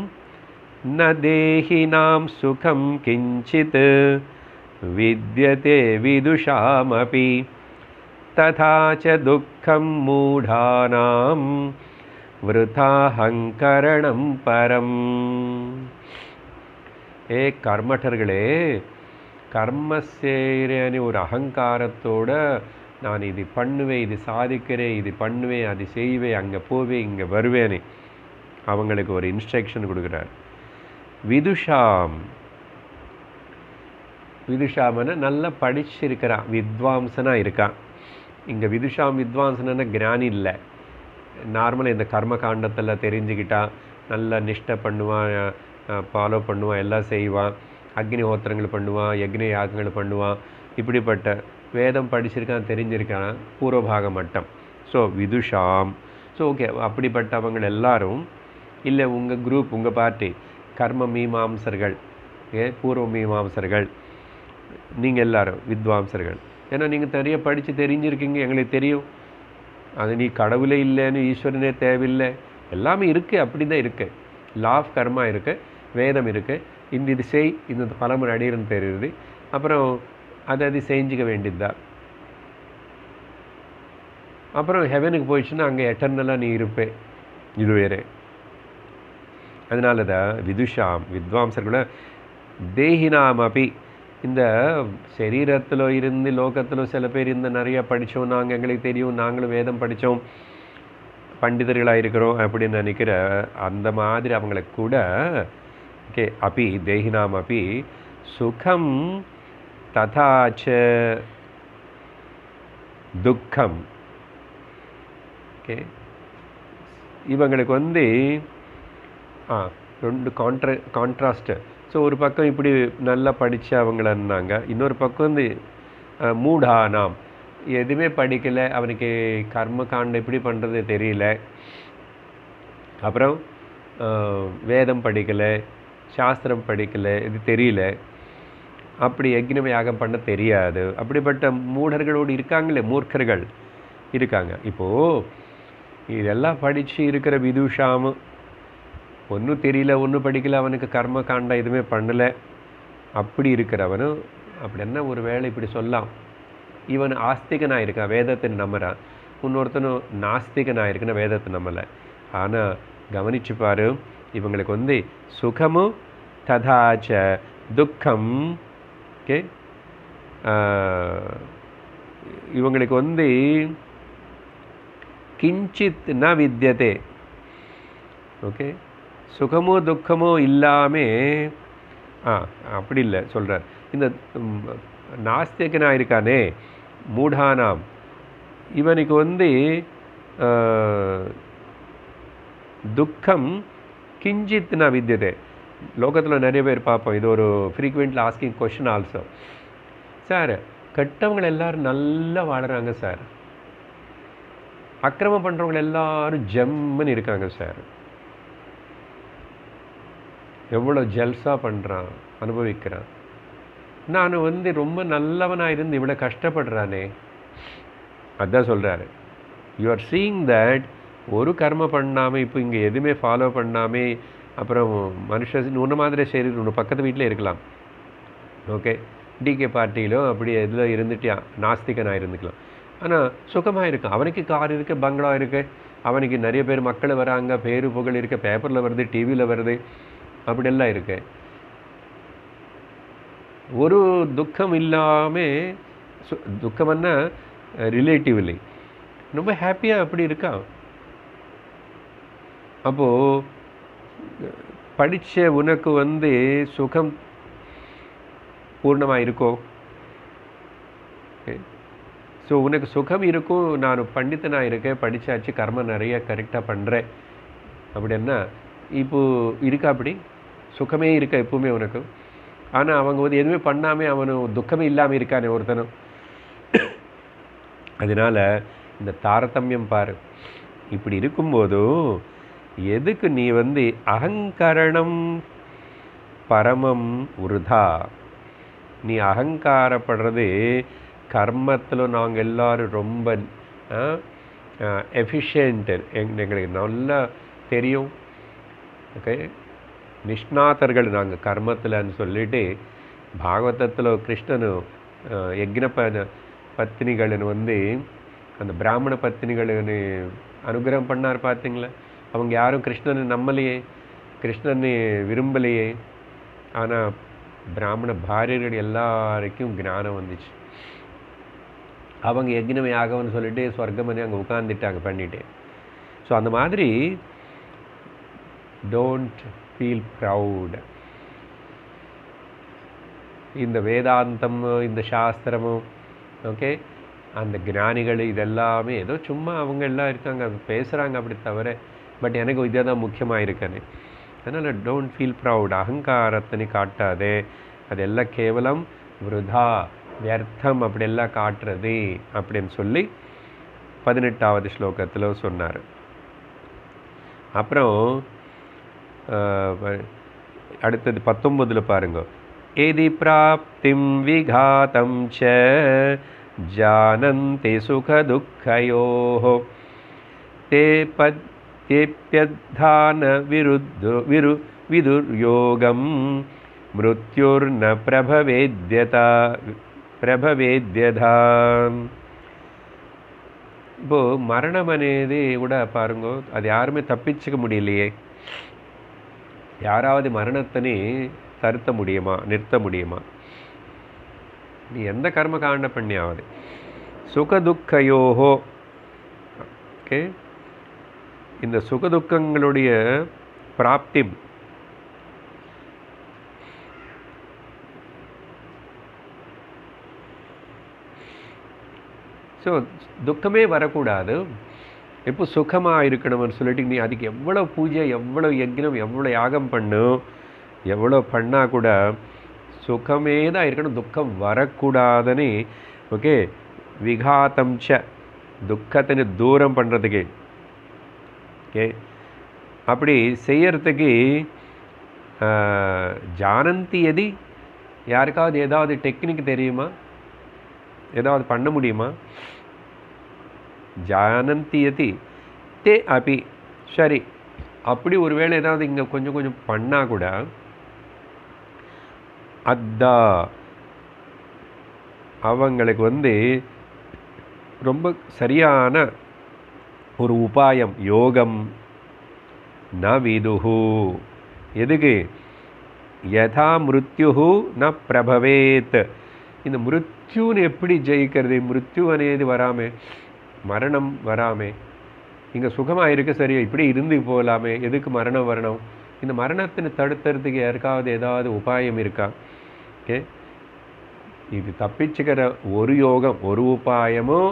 ந தேஹினாம் சுகம் கிஞ்சித் வித்யதே விதுஷாமபி ததா ச துக்கம் மூடானாம் விருதாஹங்கரணம் பரம். ஏ கர்மட்டர்களே, கர்ம செய்கிறேன்னு ஒரு அகங்காரத்தோட நான் இது பண்ணுவேன், இது சாதிக்கிறேன், இது பண்ணுவேன், அது செய்வேன், அங்கே போவேன், இங்கே வருவேன்னு அவங்களுக்கு ஒரு இன்ஸ்ட்ரக்ஷன் கொடுக்குறார். விதுஷாம், விதுஷாமனை நல்லா படிச்சிருக்கிறான், வித்வாம்சனாக இருக்கான். இங்கே விதுஷாம் வித்வாம்சனா ஞானி இல்லை. நார்மலாக இந்த கர்ம காண்டத்தில் தெரிஞ்சுக்கிட்டா நல்லா நிஷ்டை பண்ணுவான், ஃபாலோ பண்ணுவான், எல்லாம் செய்வான், அக்னி ஹோத்திரங்கள் பண்ணுவான், யக்னி யாகங்கள் பண்ணுவான், இப்படிப்பட்ட வேதம் படிச்சிருக்கான், தெரிஞ்சிருக்கான், பூர்வபாக மட்டம். ஸோ விதுஷாம். ஸோ ஓகே, அப்படிப்பட்டவங்க எல்லாரும் இல்லை உங்கள் குரூப், உங்கள் பார்ட்டி கர்ம மீமாம்சர்கள், பூர்வ மீமாம்சர்கள், நீங்கள் எல்லாரும் வித்வாம்சர்கள். ஏன்னா நீங்கள் நிறைய படித்து தெரிஞ்சிருக்கீங்க, எங்களுக்கு தெரியும். அது நீ கடவுளே இல்லைன்னு, ஈஸ்வரனே தேவையில்லை, எல்லாமே இருக்குது, அப்படி தான் இருக்குது. லா ஆஃப் கர்மா இருக்குது, வேதம் இருக்குது, இது செய், இந்த பலமுறை அடையிறன்னு தெரியுது. அப்புறம் அது செஞ்சுக்க வேண்டியது தான். அப்புறம் ஹெவனுக்கு போயிடுச்சுன்னா அங்கே எட்டர்னலாக நீ இருப்பே, இது வேறு. அதனால தான் விதுஷாம், வித்வாம்சர்களை தேகினாம் அப்படி இந்த சரீரத்தில் இருந்து லோகத்தில் சில பேர் இந்த நிறையா படித்தோம், நாங்கள் எங்களுக்கு தெரியும், நாங்களும் வேதம் படித்தோம், பண்டிதர்களாக இருக்கிறோம் அப்படின்னு நினைக்கிற அந்த மாதிரி அவங்களுக்கு கூட ஓகே அப்படி தேகினாம் அப்படி சுகம் ததாச்ச துக்கம். ஓகே, இவங்களுக்கு வந்து ரெண்டு கான்ட்ராஸ்ட்டு. ஸோ ஒரு பக்கம் இப்படி நல்லா படித்து அவங்களன்னாங்க, இன்னொரு பக்கம் வந்து மூடானாம், எதுவுமே படிக்கலை, அவனுக்கு கர்ம காண்டம் எப்படி பண்ணுறது தெரியல, அப்புறம் வேதம் படிக்கலை, சாஸ்திரம் படிக்கலை, இது தெரியல, அப்படி யக்ஞம் யாகம் பண்ண தெரியாது, அப்படிப்பட்ட மூடர்களோடு இருக்காங்களே, மூர்க்கர்கள் இருக்காங்க. இப்போது இதெல்லாம் படித்து இருக்கிற விதுஷாமு ஒன்றும் தெரியல, ஒன்றும் படிக்கல, அவனுக்கு கர்ம காண்டம் எதுவுமே பண்ணலை, அப்படி இருக்கிறவனும் அப்படி என்ன ஒரு வேளை இப்படி சொல்லலாம், இவன் ஆஸ்திகனாக இருக்கான், வேதத்தை நம்புறான், இன்னொருத்தனும் நாஸ்திகனாக இருக்குன்னு வேதத்தை நம்பலை. ஆனால் கவனிச்சு பாரு, இவங்களுக்கு வந்து சுகமும் ததாச்ச துக்கம். ஓகே, இவங்களுக்கு வந்து கிஞ்சித் ந வித்யதே. ஓகே, சுகமோ துக்கமோ இல்லாமல் அப்படி இல்லை சொல்கிறார். இந்த நாஸ்திகனாக இருக்கானே மூடானாம், இவனுக்கு வந்து துக்கம் கிஞ்சித் ந வித்யதே. லோகத்தில் நிறைய பேர் பார்ப்போம், இது ஒரு frequently asking question also. Sir, கெட்டவங்க எல்லோரும் நல்லா வாழறாங்க சார், அக்கிரமம் பண்ணுறவங்க எல்லாரும் ஜம்முன்னு இருக்காங்க சார், எவ்வளோ ஜல்ஸாக பண்ணுறான், அனுபவிக்கிறான், நான் வந்து ரொம்ப நல்லவனாக இருந்து இவ்வளோ கஷ்டப்படுறானே. அதுதான் சொல்கிறாரு, யூ ஆர் சீயிங் தட் ஒரு கர்ம பண்ணாமல், இப்போ இங்கே எதுவுமே ஃபாலோ பண்ணாமல், அப்புறம் மனுஷன் ஒன்று மாதிரி சரி ஒன்று பக்கத்து வீட்டில் இருக்கலாம். ஓகே, டிகே பார்ட்டியிலோ அப்படி இதில் இருந்துட்டியா நாஸ்திகனாக இருந்துக்கலாம், ஆனால் சுகமாக இருக்கும், அவனுக்கு கார் இருக்குது, பங்களா இருக்குது, அவனுக்கு நிறைய பேர் மக்கள் வராங்க, பேரு புகழ் இருக்குது, பேப்பரில் வருது, டிவியில் வருது, அப்படியெல்லாம் இருக்கு. ஒரு துக்கம் இல்லாமல், துக்கம்னா ரிலேட்டிவ்லி ரொம்ப ஹாப்பியாக அப்படி இருக்கான். அப்போது படித்த உனக்கு வந்து சுகம் பூர்ணமாக இருக்கோ? ஸோ உனக்கு சுகம் இருக்கும், நான் பண்டிதனாக இருக்கேன், படித்தாச்சு, கர்மம் நிறைய கரெக்டாக பண்ணுறேன் அப்படின்னா இப்போது இருக்கா? அப்படி சுகமே இருக்கா எப்பவுமே உனக்கு? ஆனால் அவங்க வந்து எதுவுமே பண்ணாமல் அவனு துக்கமே இல்லாமல் இருக்கானே ஒருத்தனும். அதனால் இந்த தாரதமியம் பாரு. இப்படி இருக்கும்போதும் எதுக்கு நீ வந்து அகங்கரணம் பரமம் உருதா, நீ அகங்காரப்படுறது கர்மத்தில் நாங்கள் எல்லோரும் ரொம்ப எஃபிஷியன்ட்டு, எங்களுக்கு நல்லா தெரியும். ஓகே, நிஷ்ணாதர்கள் நாங்கள் கர்மத்தில்னு சொல்லிட்டு பாகவதத்தில் கிருஷ்ணனு யக்ஞ பத்தினிகள்னு வந்து அந்த பிராமண பத்தினிகள்னு அனுகிரகம் பண்ணார் பார்த்தீங்களா? அவங்க யாரும் கிருஷ்ணனை நம்பலையே, கிருஷ்ணனை விரும்பலையே. ஆனால் பிராமண பாரியர்கள் எல்லாருக்கும் ஞானம் வந்துச்சு. அவங்க யக்ஞம் யாகம்னு சொல்லிட்டு சொர்க்கமனே அங்கே உட்காந்துட்டாங்க பண்ணிட்டு. ஸோ அந்த மாதிரி டோன்ட் ஃபீல் ப்ரவுட். இந்த வேதாந்தம், இந்த சாஸ்திரமும், ஓகே, அந்த ஞானிகள் இதெல்லாமே ஏதோ சும்மா அவங்க எல்லாம் இருக்காங்க, பேசுகிறாங்க அப்படி தவிர, பட் எனக்கு இதை தான் முக்கியமாக இருக்கேன்னு. அதனால் டோன்ட் ஃபீல் ப்ரவுட், அகங்காரத்தினை காட்டாதே, அதெல்லாம் கேவலம் விருதா, வியர்த்தம், அப்படியெல்லாம் காட்டுறது அப்படின்னு சொல்லி 18வது ஸ்லோகத்தில் சொன்னார். அப்புறம் அடுத்தது 19 பாருங்க. ஏதி பிராப்திம் விகாதம் ச ஜானந்தி சுக துக்கயோஹ தே பத்யேப்யத்தான விதுர்யோகம் மிருத்யுர்ன பிரபவேத்யதா. இப்போது மரணம் అనేది கூட பாருங்க, அது யாருமே தப்பிச்சுக்க முடியலையே. யாராவது மரணத்தினை தடுத்த முடியுமா, நிறுத்த முடியுமா? நீ எந்த கர்ம காண்ட பண்ணியாவது சுகதுக்கயோஹோ. ஓகே, இந்த சுகதுக்கங்களுடைய பிராப்தி, ஸோ துக்கமே வரக்கூடாது. எப்போ சுகமாக இருக்கணும்னு சொல்லிட்டு நீ அதுக்கு எவ்வளோ பூஜை, எவ்வளோ யக்னம், எவ்வளோ யாகம் பண்ணும், எவ்வளோ பண்ணால் கூட சுகமே தான் இருக்கணும், துக்கம் வரக்கூடாதுன்னு. ஓகே, விகாத்தம் ச, துக்கத்தினை தூரம் பண்ணுறதுக்கு. ஓகே, அப்படி செய்யறதுக்கு ஜானந்தி எதி, யாருக்காவது ஏதாவது டெக்னிக் தெரியுமா, ஏதாவது பண்ண முடியுமா? ஜானந்தி யதி தே அபி, சரி அப்படி ஒருவேளை ஏதாவது இங்கே கொஞ்சம் கொஞ்சம் பண்ணால் கூட அத்தா அவங்களுக்கு ரொம்ப சரியான ஒரு உபாயம் யோகம் ந விதுஹு. எதுக்கு? யதா மிருத்யு ந பிரபவேத். இந்த மிருத்யுன்னு எப்படி ஜெயிக்கிறது? மிருத்யு అనేది வராமே, மரணம் வராமே. இங்கே சுகமாக இருக்க சரியா, இப்படி இருந்து போகலாமே, எதுக்கு மரணம் வரணும்? இந்த மரணத்தினை தடுத்துறதுக்கு யாருக்காவது ஏதாவது உபாயம் இருக்கா? ஓகே, இது தப்பிச்சுக்கிற ஒரு யோகம், ஒரு உபாயமும்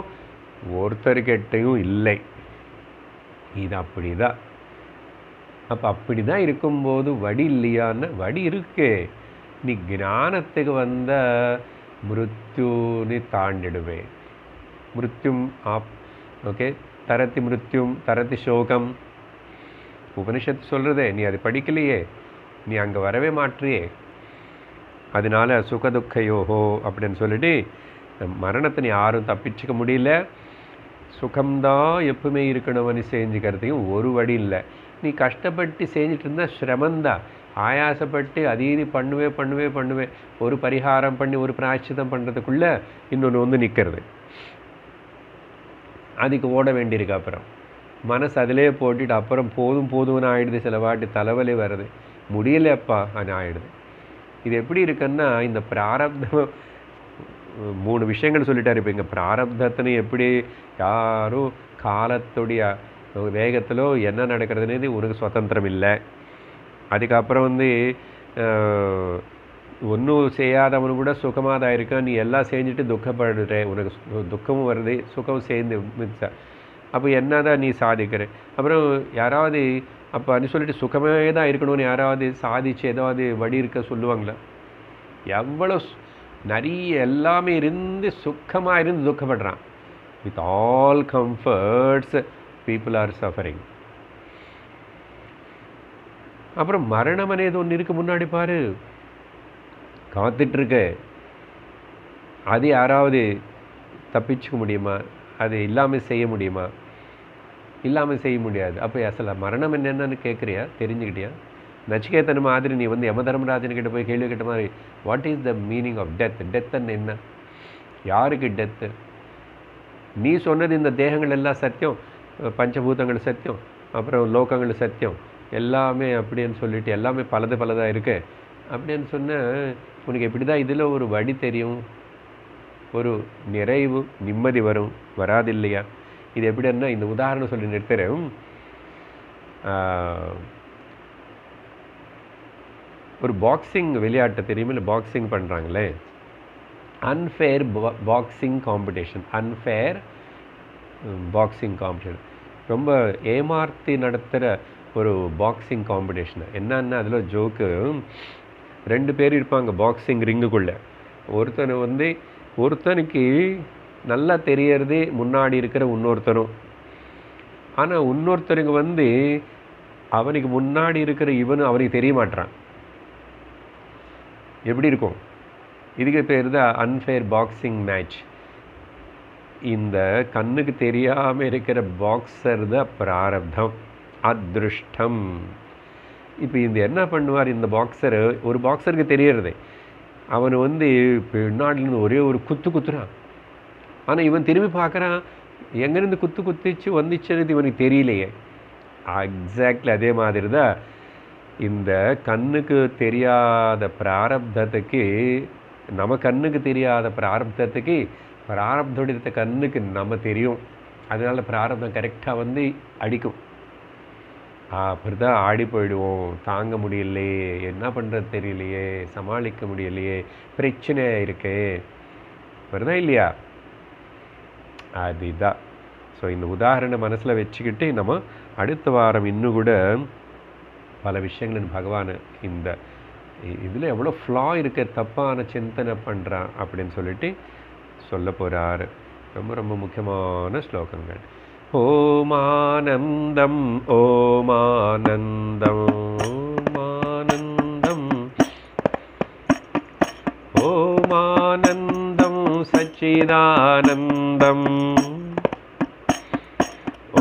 ஒருத்தருக்கிட்டையும் இல்லை. இது அப்படி தான். அப்போ அப்படி தான் இருக்கும்போது வழி இல்லையான்னு, வழி இருக்கே. நீ ஞானத்துக்கு வந்த மிருத்யுன்னு தாண்டிடுவே. மிருத்யும் ஓகே, தரத்தி மிருத்யும் தரத்தி சோகம் உபனிஷத்து சொல்கிறதே. நீ அது படிக்கலையே, நீ அங்கே வரவே மாற்றியே. அதனால சுகதுக்கையோஹோ அப்படின்னு சொல்லிட்டு மரணத்தை நீ யாரும் தப்பிச்சுக்க முடியல. சுகம்தான் எப்பவுமே இருக்கணும்னு செஞ்சுக்கிறதையும் ஒரு வழி இல்லை. நீ கஷ்டப்பட்டு செஞ்சுட்டு இருந்தால் சிரமந்தான். ஆயாசப்பட்டு அதீதி பண்ணுவேன், ஒரு பரிகாரம் பண்ணி ஒரு பிராயச்சித்தம் பண்ணுறதுக்குள்ளே இன்னொன்று நிற்கிறது. அதுக்கு ஓட வேண்டியிருக்கு. அப்புறம் மனசு அதிலே போட்டுட்டு அப்புறம் போதும்னு ஆகிடுது. சில வாட்டி தலைவலி வருது, முடியலையப்பா அது ஆகிடுது. இது எப்படி இருக்குன்னா, இந்த பிராரப்தம் 3 விஷயங்கள் சொல்லிட்டார். இப்போ இங்கே பிராரப்தத்தினு எப்படி யாரும் காலத்துடைய வேகத்திலோ என்ன நடக்கிறதுனே உனக்கு சுதந்திரம் இல்லை. அதுக்கப்புறம் ஒன்றும் செய்யாதவனு கூட சுகமாக தான் இருக்கான். நீ எல்லாம் செஞ்சுட்டு துக்கப்படுற, உனக்கு துக்கமும் வருது, சுகம் சேர்ந்து மிக்ஸா. அப்போ என்ன தான் நீ சாதிக்கிற? அப்புறம் யாராவது அப்போ அது சொல்லிட்டு சுகமே தான் இருக்கணும்னு யாராவது சாதிச்சு ஏதாவது வழி இருக்க சொல்லுவாங்களா? எவ்வளோ நிறைய எல்லாமே இருந்து சுக்கமாக இருந்து துக்கப்படுறான். With all comforts people are suffering. அப்புறம் மரணம் అనేది ஒன்று இருக்கு முன்னாடி பாரு, காத்துட்ருக்கு. அது யாராவது தப்பிச்சுக்க முடியுமா? அது இல்லாமல் செய்ய முடியுமா? இல்லாமல் செய்ய முடியாது. அப்போ அசல மரணம் என்னென்னு கேட்குறியா, தெரிஞ்சுக்கிட்டியா? நச்சிகேதன் மாதிரி நீ யம தர்மராஜன்கிட்ட போய் கேள்வி கேட்ட மாதிரி, what is the meaning of death? டெத்துன்னு என்ன? யாருக்கு டெத்து? நீ சொன்னது இந்த தேகங்கள் எல்லாம் சத்தியம், பஞ்சபூதங்கள் சத்தியம், அப்புறம் லோகங்கள் சத்தியம், எல்லாமே அப்படின்னு சொல்லிட்டு எல்லாமே பலதாக இருக்கு அப்படின்னு சொன்ன உனக்கு எப்படி தான் இதில் ஒரு வழி தெரியும்? ஒரு நிறைவு நிம்மதி வரும், வராது இல்லையா? இது எப்படின்னா, இந்த உதாரணம் சொல்லி நிறுத்துறேன். ஒரு பாக்ஸிங் விளையாட்டு தெரியுமா? இல்லை பாக்ஸிங் பண்ணுறாங்களே, unfair boxing competition, unfair boxing competition, ரொம்ப ஏமாற்றி நடத்துகிற ஒரு பாக்ஸிங் காம்படிஷன். என்னன்னா அதில் ஜோக்கு, 2 பேர் இருப்பாங்க பாக்ஸிங் ரிங்குக்குள்ளே. ஒருத்தனுக்கு நல்லா தெரியறதே முன்னாடி இருக்கிற இன்னொருத்தரும். ஆனால் இன்னொருத்தருக்கு அவனுக்கு முன்னாடி இருக்கிற இவனும் அவனுக்கு தெரிய மாட்டான். எப்படி இருக்கும்? இதுக்கு பேர் தான் அன்ஃபேர் பாக்ஸிங் மேட்ச். இந்த கண்ணுக்கு தெரியாமல் இருக்கிற பாக்ஸர் தான் பிராரப்தம், அதிருஷ்டம். இப்போ இந்த என்ன பண்ணுவார், இந்த பாக்ஸரு, ஒரு பாக்ஸருக்கு தெரியறது, அவன் பின்னாடிலேருந்து ஒரே ஒரு குத்துறான். ஆனால் இவன் திரும்பி பார்க்குறான், எங்கேருந்து குத்திச்சு வந்துச்சுன்னு இவனுக்கு தெரியலையே. எக்ஸாக்ட்லி அதே மாதிரி தான் இந்த கண்ணுக்கு தெரியாத பிராரப்தத்துக்கு, நம்ம கண்ணுக்கு தெரியாத பிராரப்தத்துக்கு பிராரப்தோட கண்ணுக்கு நம்ம தெரியும். அதனால பிராரப்தம் கரெக்டாக அடிக்கும். அப்படி தான் ஆடி போயிடுவோம். தாங்க முடியலையே, என்ன பண்ணுறது தெரியலையே, சமாளிக்க முடியலையே, பிரச்சனை இருக்கே, வருதா இல்லையா? அதுதான். ஸோ இந்த உதாரணம் மனசில் வச்சுக்கிட்டு நம்ம அடுத்த வாரம் இன்னும் கூட பல விஷயங்கள் பகவான் இந்த இதில் எவ்வளோ ஃப்ளா இருக்க, தப்பான சிந்தனை பண்ணுறான் அப்படின்னு சொல்லிட்டு சொல்ல போகிறார். ரொம்ப ரொம்ப முக்கியமான ஸ்லோகங்கள். ஓமானந்தம் ஓமானந்தம் ஓமானந்தம் ஓமானந்தம் சச்சிதானந்தம்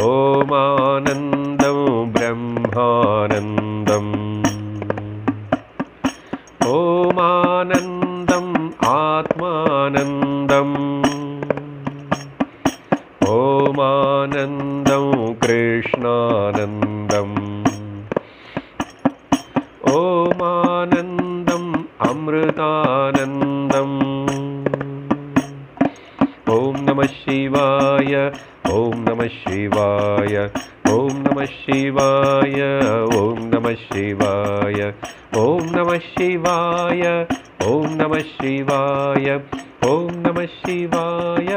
ஓமானந்தம் பிரம்மானந்தம் ஓமானந்தம் ஆத்மானந்தம் ஓமானந்தம் கிருஷ்ணானந்தம் ஓமானந்தம் அமிர்தானந்தம். ஓம் நம சிவாய ஓம் நம சிவாய ஓம் நம சிவாய ஓம் நம சிவாய ஓம் நம சிவாய ஓம் நம சிவாய ஓம் நம சிவாய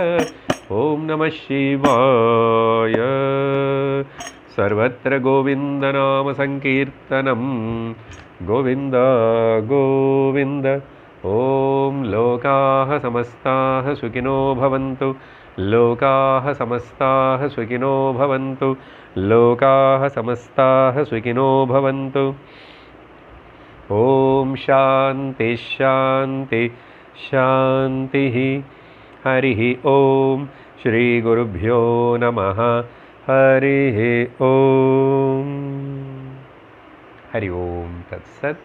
ஓம் நம சிவாய. சர்வத்திர கோவிந்த நாம சங்கீர்த்தனம் கோவிந்த கோவிந்த. ஓம் லோகாஹ சமஸ்தாஹ சுகினோ பவந்து லோகாஹ சமஸ்தாஹ சுகினோ பவந்து லோகாஹ சமஸ்தாஹ சுகினோ பவந்து. ஓம் சாந்தி சாந்தி சாந்தி. ஹரி ஓம். ஸ்ரீ குருப்யோ நமஹ. ஹரி ஓம். ஹரி ஓம் தத்சத்.